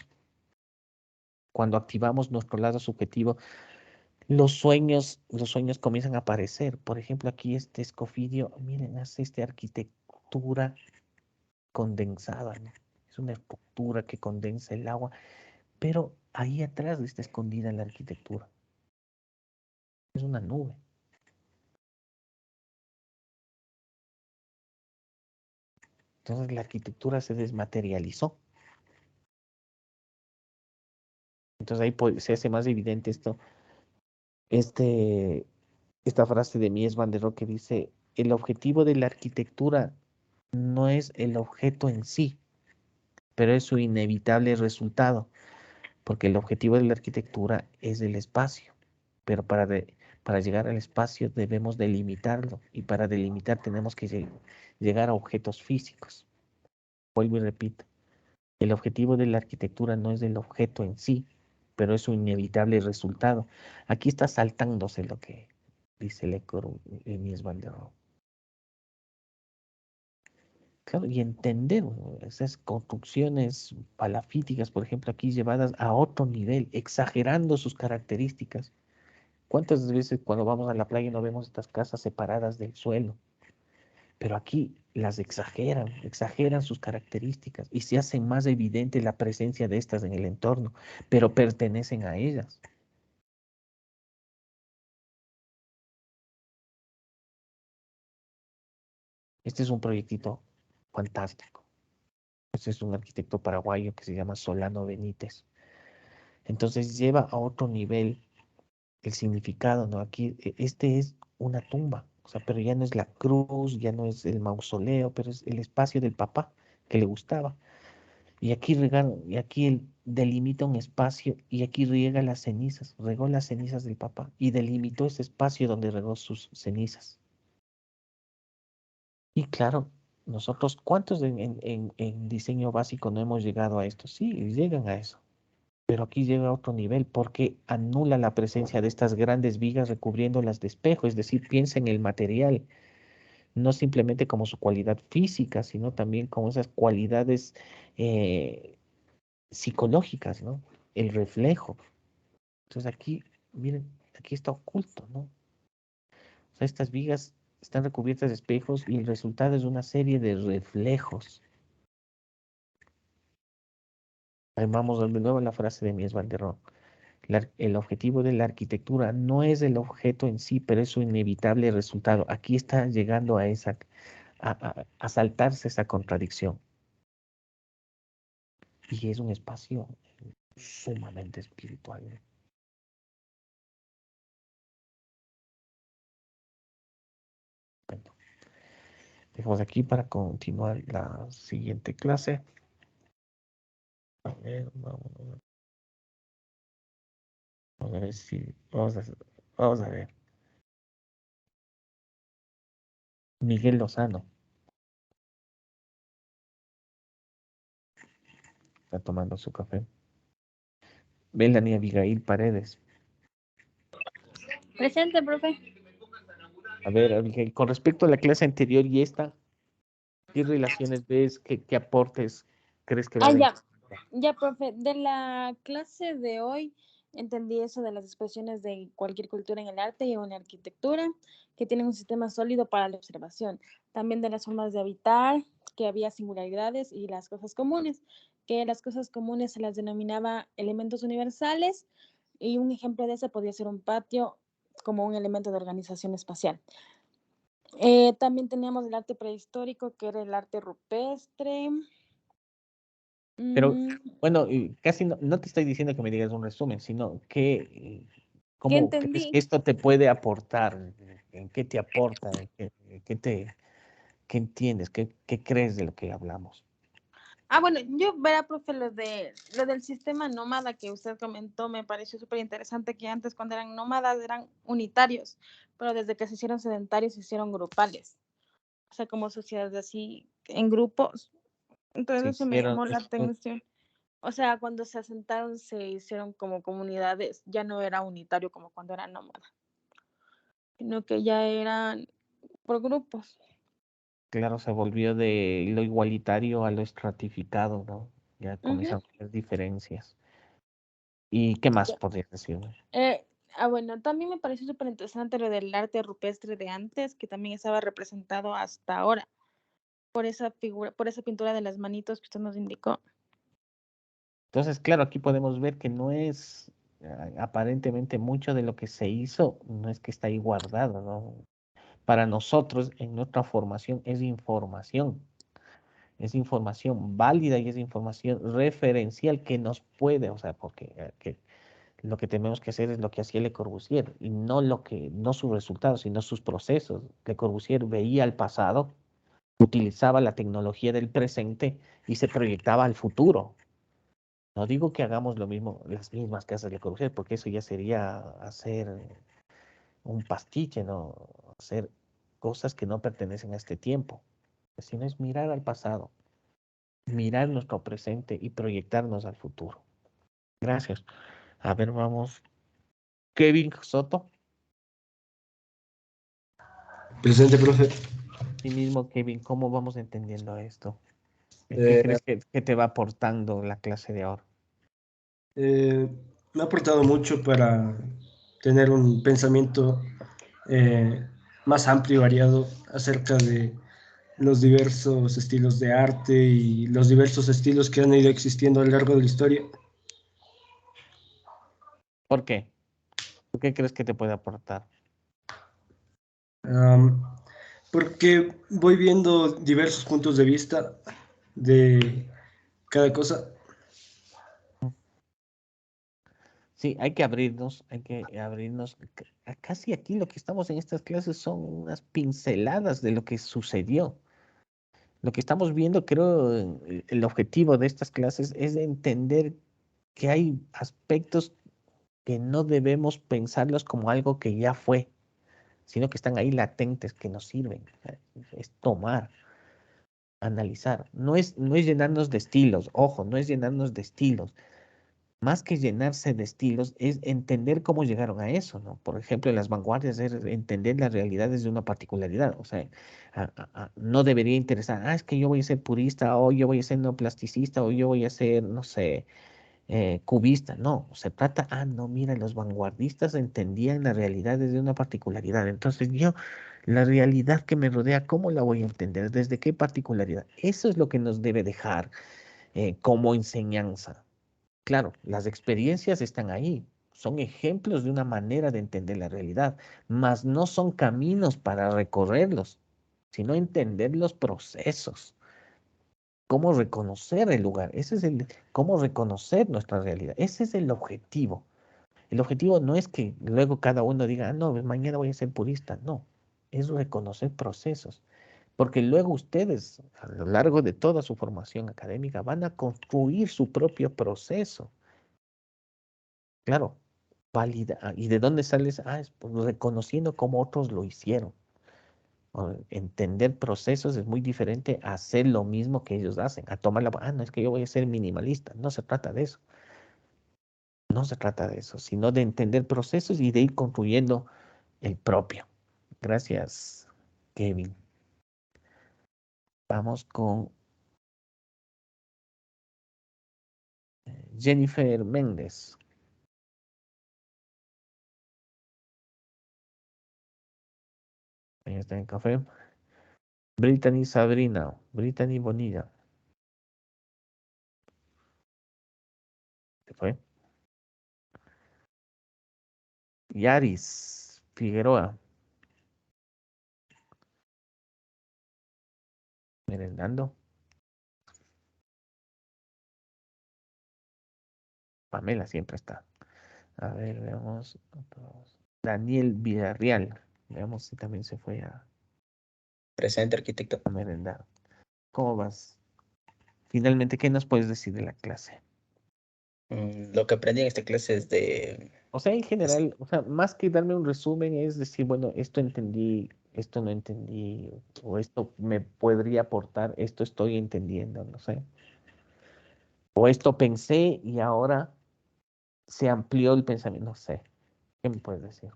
Cuando activamos nuestro lado subjetivo, los sueños comienzan a aparecer. Por ejemplo, aquí este escofidio, miren, hace esta arquitectura condensada, ¿no? Es una estructura que condensa el agua, pero ahí atrás está escondida la arquitectura. Es una nube. Entonces la arquitectura se desmaterializó. Entonces ahí se hace más evidente este, esta frase de Mies van der Rohe que dice, el objetivo de la arquitectura no es el objeto en sí, pero es su inevitable resultado, porque el objetivo de la arquitectura es el espacio, pero para llegar al espacio debemos delimitarlo y para delimitar tenemos que llegar a objetos físicos. Vuelvo y repito, el objetivo de la arquitectura no es el objeto en sí, pero es su inevitable resultado. Aquí está saltándose lo que dice Le Corbusier, Mies van der Rohe. Claro, y entender esas construcciones palafíticas, por ejemplo, aquí llevadas a otro nivel, exagerando sus características. ¿Cuántas veces cuando vamos a la playa no vemos estas casas separadas del suelo? Pero aquí las exageran sus características y se hace más evidente la presencia de estas en el entorno, pero pertenecen a ellas. Este es un proyectito fantástico. Este es un arquitecto paraguayo que se llama Solano Benítez. Entonces lleva a otro nivel el significado, ¿no? Aquí, este es una tumba, o sea, pero ya no es la cruz, ya no es el mausoleo, pero es el espacio del papá que le gustaba. Y aquí él delimita un espacio y aquí riega las cenizas, regó las cenizas del papá y delimitó ese espacio donde regó sus cenizas. Y claro, nosotros, ¿cuántos en diseño básico no hemos llegado a esto? Sí, llegan a eso. Pero aquí llega a otro nivel porque anula la presencia de estas grandes vigas recubriéndolas de espejo, es decir, piensa en el material, no simplemente como su cualidad física, sino también como esas cualidades eh, psicológicas, ¿no? El reflejo. Entonces aquí, miren, aquí está oculto, ¿no? O sea, estas vigas están recubiertas de espejos y el resultado es una serie de reflejos. Ahí vamos de nuevo a la frase de Mies van der Rohe. El objetivo de la arquitectura no es el objeto en sí, pero es su inevitable resultado. Aquí está llegando a esa, a saltarse esa contradicción. Y es un espacio sumamente espiritual. Bueno, dejamos aquí para continuar la siguiente clase. A ver, vamos a ver si, vamos a ver. Miguel Lozano está tomando su café. Melanie Abigail Paredes. Presente, profe. A ver, Abigail, con respecto a la clase anterior y esta, ¿qué relaciones ves? ¿Qué aportes crees que va a haber? Ya. Ya, profe. De la clase de hoy entendí eso de las expresiones de cualquier cultura en el arte y en la arquitectura, que tienen un sistema sólido para la observación. También de las formas de habitar, que había singularidades y las cosas comunes, que las cosas comunes se las denominaba elementos universales y un ejemplo de eso podría ser un patio como un elemento de organización espacial. También teníamos el arte prehistórico, que era el arte rupestre. Pero Mm, bueno, y casi no te estoy diciendo que me digas un resumen, sino que, ¿Qué ¿cómo crees que entendí? esto te puede aportar? ¿En qué te aporta? ¿Qué entiendes? ¿Qué crees de lo que hablamos? Bueno, yo verá, profe, lo del sistema nómada que usted comentó, me pareció súper interesante que antes cuando eran nómadas eran unitarios, pero desde que se hicieron sedentarios se hicieron grupales, o sea, como sociedades así en grupos. Se Entonces eso me hicieron, llamó la atención. O sea, cuando se asentaron se hicieron como comunidades, ya no era unitario como cuando era nómada, sino que ya eran por grupos. claro, se volvió de lo igualitario a lo estratificado, ¿no? Ya Ujú. comienzan a haber diferencias. ¿Y qué más podrías decirme? Bueno, también me pareció súper interesante lo del arte rupestre de antes, que también estaba representado hasta ahora por esa figura, por esa pintura de las manitos que usted nos indicó. Entonces, claro, aquí podemos ver que no es aparentemente mucho de lo que se hizo, no es que está ahí guardado, ¿no? Para nosotros, en nuestra formación, es información válida y es información referencial que nos puede, o sea, porque que lo que tenemos que hacer es lo que hacía Le Corbusier y no sus resultados, sino sus procesos. Le Corbusier veía el pasado, utilizaba la tecnología del presente y se proyectaba al futuro. No digo que hagamos lo mismo, las mismas casas de Le Corbusier, porque eso ya sería hacer un pastiche, ¿no? Hacer cosas que no pertenecen a este tiempo, sino es mirar al pasado, mirar nuestro presente y proyectarnos al futuro. Gracias. A ver, vamos. Kevin Soto. Presente, profe. Sí mismo, Kevin, ¿cómo vamos entendiendo esto? ¿Qué Eh, crees que te va aportando la clase de ahora? eh, Me ha aportado mucho para tener un pensamiento eh, más amplio y variado acerca de los diversos estilos de arte y los diversos estilos que han ido existiendo a lo largo de la historia. ¿Por qué? ¿Por qué crees que te puede aportar? Am, porque voy viendo diversos puntos de vista de cada cosa. Sí, hay que abrirnos. Casi aquí lo que estamos en estas clases son unas pinceladas de lo que sucedió. Lo que estamos viendo, creo, el objetivo de estas clases es de entender que hay aspectos que no debemos pensarlos como algo que ya fue, sino que están ahí latentes, que nos sirven. Es tomar, analizar. No es llenarnos de estilos, ojo, no es llenarnos de estilos. Más que llenarse de estilos, es entender cómo llegaron a eso, ¿no? Por ejemplo, en las vanguardias es entender las realidades de una particularidad. O sea, no debería interesar, es que yo voy a ser purista, o yo voy a ser neoplasticista, o yo voy a ser, no sé, cubista. No, se trata, no, mira, los vanguardistas entendían las realidades de una particularidad. Entonces yo, la realidad que me rodea, ¿cómo la voy a entender? ¿Desde qué particularidad? Eso es lo que nos debe dejar como enseñanza. Claro, las experiencias están ahí, son ejemplos de una manera de entender la realidad, mas no son caminos para recorrerlos, sino entender los procesos, cómo reconocer el lugar, cómo reconocer nuestra realidad, ese es el objetivo. El objetivo no es que luego cada uno diga, no, pues mañana voy a ser purista, no, es reconocer procesos, porque luego ustedes, a lo largo de toda su formación académica, van a construir su propio proceso. Claro, válida. ¿Y de dónde sales? Es pues, reconociendo cómo otros lo hicieron. Entender procesos es muy diferente a hacer lo mismo que ellos hacen, a tomar no es que yo voy a ser minimalista. No se trata de eso. No se trata de eso, sino de entender procesos y de ir construyendo el propio. Gracias, Kevin. Vamos con Jennifer Méndez. Ahí está en café. Brittany Sabrina. Brittany Bonilla. ¿Qué fue? Yaris Figueroa. Merendando. Pamela siempre está. A ver, veamos. Daniel Villarreal. Veamos si también se fue Presente, arquitecto. a merendar. ¿Cómo vas? Finalmente, ¿qué nos puedes decir de la clase? Lo que aprendí en esta clase es de... O sea, en general, o sea, más que darme un resumen, es decir, bueno, esto entendí, esto no entendí, o esto me podría aportar, esto estoy entendiendo, no sé. O esto pensé y ahora se amplió el pensamiento, no sé. ¿Qué me puedes decir?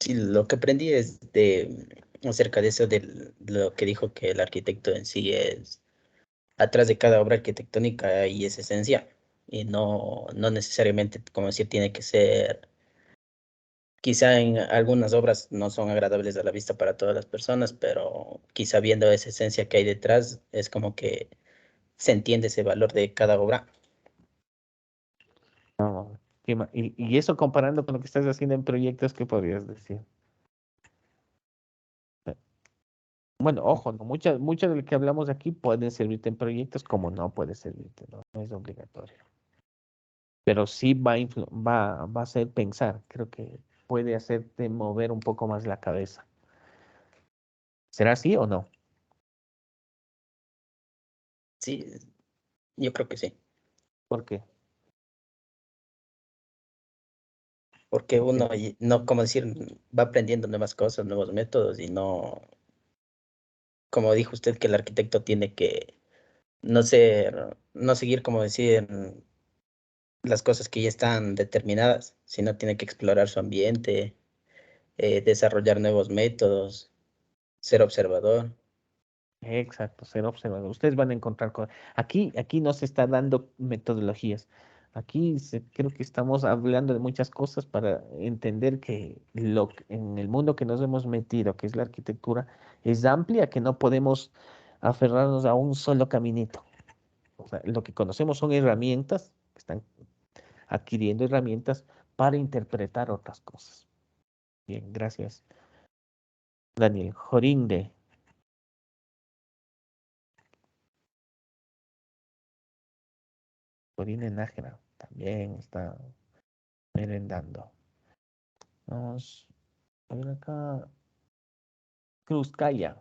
Sí, lo que aprendí es de acerca de eso, de lo que dijo que el arquitecto en sí es, atrás de cada obra arquitectónica hay esa esencia, y no necesariamente, como decir, tiene que ser, quizá en algunas obras no son agradables a la vista para todas las personas, pero quizá viendo esa esencia que hay detrás, es como que se entiende ese valor de cada obra. No, y eso comparando con lo que estás haciendo en proyectos, ¿qué podrías decir? Bueno, ojo, no, muchas de lo que hablamos aquí pueden servirte en proyectos como no puede servirte, no, no es obligatorio. Pero sí va a hacer pensar, creo que puede hacerte mover un poco más la cabeza. ¿Será así o no? Sí, yo creo que sí. ¿Por qué? Porque Porque uno, no, como decir, va aprendiendo nuevas cosas, nuevos métodos y no, como dijo usted, que el arquitecto tiene que no seguir, como decir, las cosas que ya están determinadas, sino tiene que explorar su ambiente, desarrollar nuevos métodos, ser observador. exacto, ser observador. Ustedes van a encontrar cosas. Aquí no se está dando metodologías. Aquí creo que estamos hablando de muchas cosas para entender que en el mundo que nos hemos metido, que es la arquitectura, es amplia, que no podemos aferrarnos a un solo caminito. O sea, lo que conocemos son herramientas, que están adquiriendo herramientas para interpretar otras cosas. Bien, gracias. Daniel, Jorinde. Jorinde Nájera también está merendando. Vamos a ver acá. Cruzcaya.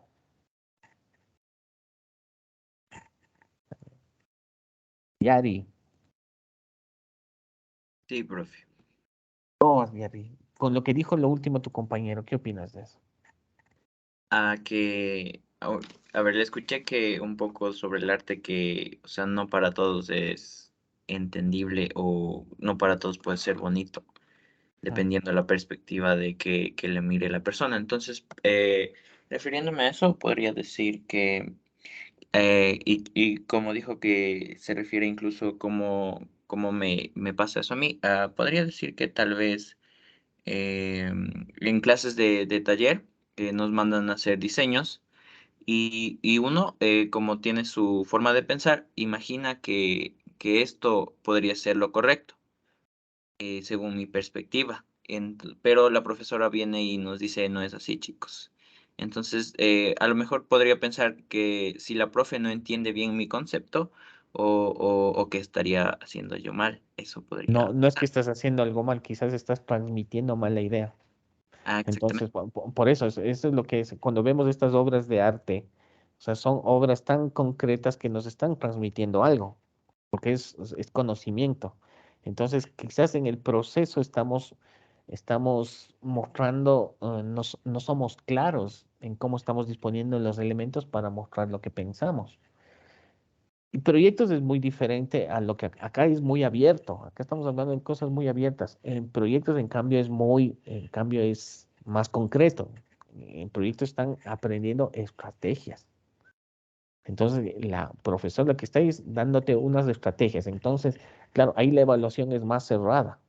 Yari. Sí, profe. Oh, Yari. Con lo que dijo lo último tu compañero, ¿qué opinas de eso? A ver, le escuché que un poco sobre el arte que, o sea, no para todos es entendible o no para todos puede ser bonito, dependiendo de la perspectiva de que le mire la persona. Entonces, refiriéndome a eso, podría decir que, y como dijo que se refiere incluso cómo me pasa eso a mí, podría decir que tal vez en clases de taller nos mandan a hacer diseños y uno, como tiene su forma de pensar, imagina que esto podría ser lo correcto, según mi perspectiva. Pero la profesora viene y nos dice, no es así, chicos. Entonces, a lo mejor podría pensar que si la profe no entiende bien mi concepto o que estaría haciendo yo mal, eso podría No, no es que pasar. estás haciendo algo mal, quizás estás transmitiendo mal la idea. Ah, Entonces, exactamente. por eso, eso es lo que es, cuando vemos estas obras de arte, o sea, son obras tan concretas que nos están transmitiendo algo, porque es conocimiento. Entonces, quizás en el proceso estamos mostrando, no somos claros en cómo estamos disponiendo los elementos para mostrar lo que pensamos. Y proyectos es muy diferente a lo que acá es muy abierto. Acá estamos hablando de cosas muy abiertas. En proyectos, en cambio, es más concreto. En proyectos están aprendiendo estrategias. Entonces, la profesora que está ahí es dándote unas estrategias. Entonces, claro, ahí la evaluación es más cerrada.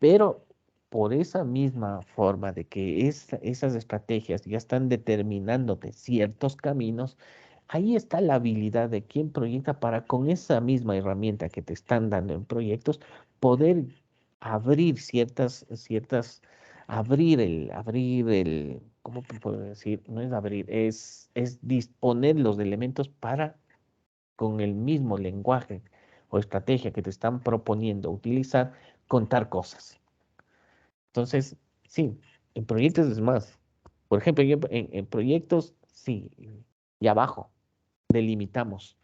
Pero por esa misma forma de que esas estrategias ya están determinándote ciertos caminos, ahí está la habilidad de quien proyecta para con esa misma herramienta que te están dando en proyectos, poder abrir ¿cómo te puedo decir? No es abrir, es disponer los elementos para con el mismo lenguaje o estrategia que te están proponiendo utilizar, contar cosas. Entonces, sí, en proyectos es más. Por ejemplo, en proyectos, sí, y abajo, delimitamos.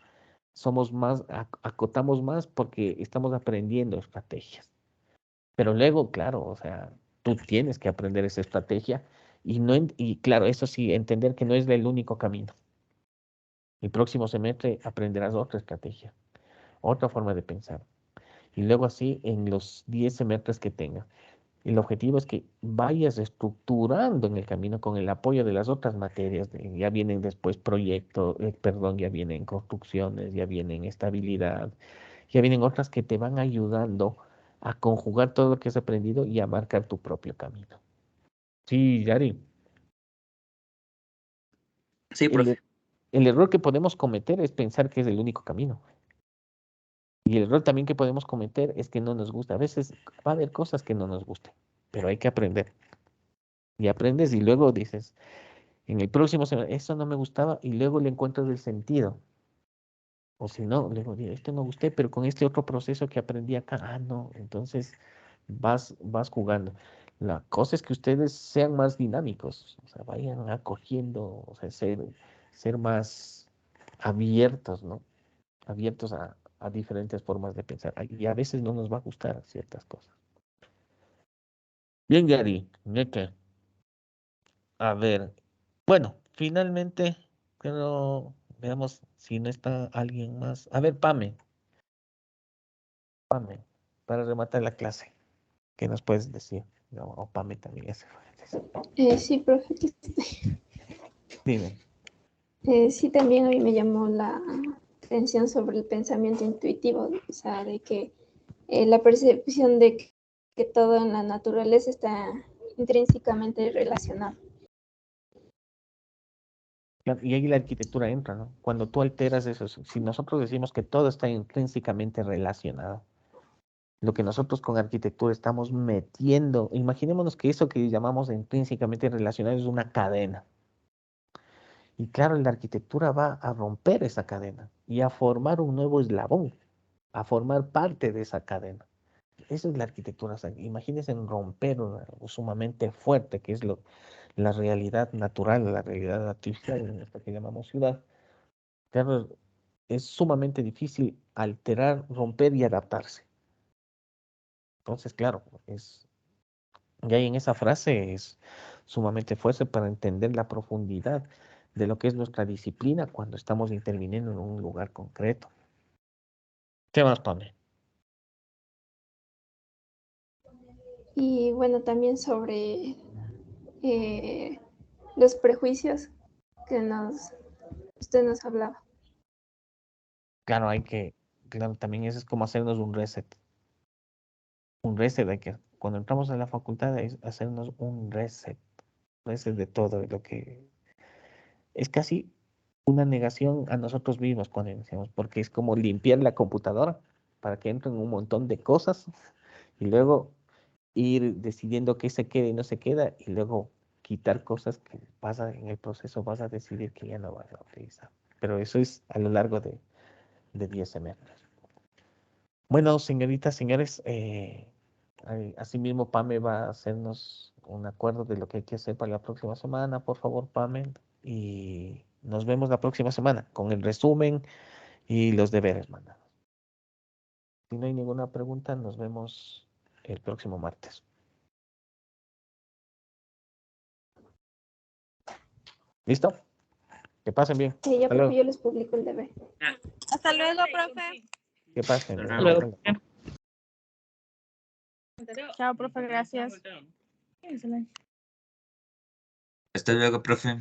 Somos más, acotamos más porque estamos aprendiendo estrategias. Pero luego, claro, o sea, tú tienes que aprender esa estrategia y, y claro, eso sí, entender que no es el único camino. El próximo semestre aprenderás otra estrategia, otra forma de pensar. Y luego así en los 10 semestres que tengas. El objetivo es que vayas estructurando en el camino con el apoyo de las otras materias. Ya vienen después proyectos, perdón, ya vienen construcciones, ya vienen estabilidad, ya vienen otras que te van ayudando a conjugar todo lo que has aprendido y a marcar tu propio camino. Sí, Yari. Sí, El, profe. er- el error que podemos cometer es pensar que es el único camino. Y el error también que podemos cometer es que no nos gusta. A veces va a haber cosas que no nos gusten, pero hay que aprender. Y aprendes y luego dices, en el próximo semestre, eso no me gustaba y luego le encuentras el sentido. O si no, luego digo, este no gusté, pero con este otro proceso que aprendí acá, no, entonces vas jugando. La cosa es que ustedes sean más dinámicos, o sea, vayan acogiendo, o sea, ser más abiertos, ¿no? Abiertos a diferentes formas de pensar. Y a veces no nos va a gustar ciertas cosas. Bien, Gary, Neke, a ver, bueno, finalmente, pero veamos si no está alguien más. A ver, Pame, para rematar la clase, ¿qué nos puedes decir? No, o Pame también, ya se fue. Sí, profe, Dime. sí, también a mí me llamó la atención sobre el pensamiento intuitivo, o sea, de que la percepción de que todo en la naturaleza está intrínsecamente relacionado. Claro, y ahí la arquitectura entra, ¿no? Cuando tú alteras eso, si nosotros decimos que todo está intrínsecamente relacionado, lo que nosotros con arquitectura estamos metiendo, imaginémonos que eso que llamamos intrínsecamente relacional es una cadena. Y claro, la arquitectura va a romper esa cadena y a formar un nuevo eslabón, a formar parte de esa cadena. Eso es la arquitectura. O sea, imagínense en romper algo sumamente fuerte, que es la realidad natural, la realidad artificial en esta que llamamos ciudad. Claro, es sumamente difícil alterar, romper y adaptarse. Entonces, claro, ya en esa frase es sumamente fuerte para entender la profundidad de lo que es nuestra disciplina cuando estamos interviniendo en un lugar concreto. ¿Qué más, Pame? Y bueno, también sobre los prejuicios que usted nos hablaba. Claro, claro, también eso es como hacernos un reset. Un reset, cuando entramos a la facultad es hacernos un reset de todo lo que es casi una negación a nosotros mismos cuando iniciamos, porque es como limpiar la computadora para que entren un montón de cosas y luego ir decidiendo qué se queda y no se queda y luego quitar cosas que pasa en el proceso, vas a decidir que ya no vas a utilizar. Pero eso es a lo largo de 10 semestres. Bueno, señoritas, señores, asimismo Pame va a hacernos un acuerdo de lo que hay que hacer para la próxima semana, por favor, Pame, y nos vemos la próxima semana con el resumen y los deberes mandados. Si no hay ninguna pregunta, nos vemos el próximo martes. ¿Listo? Que pasen bien. Sí, ya Hasta luego. porque yo les publico el deber. Hasta luego, profe. Que pasen bien. Hasta luego. Hasta luego. Chao, profe, gracias. Hasta luego, profe.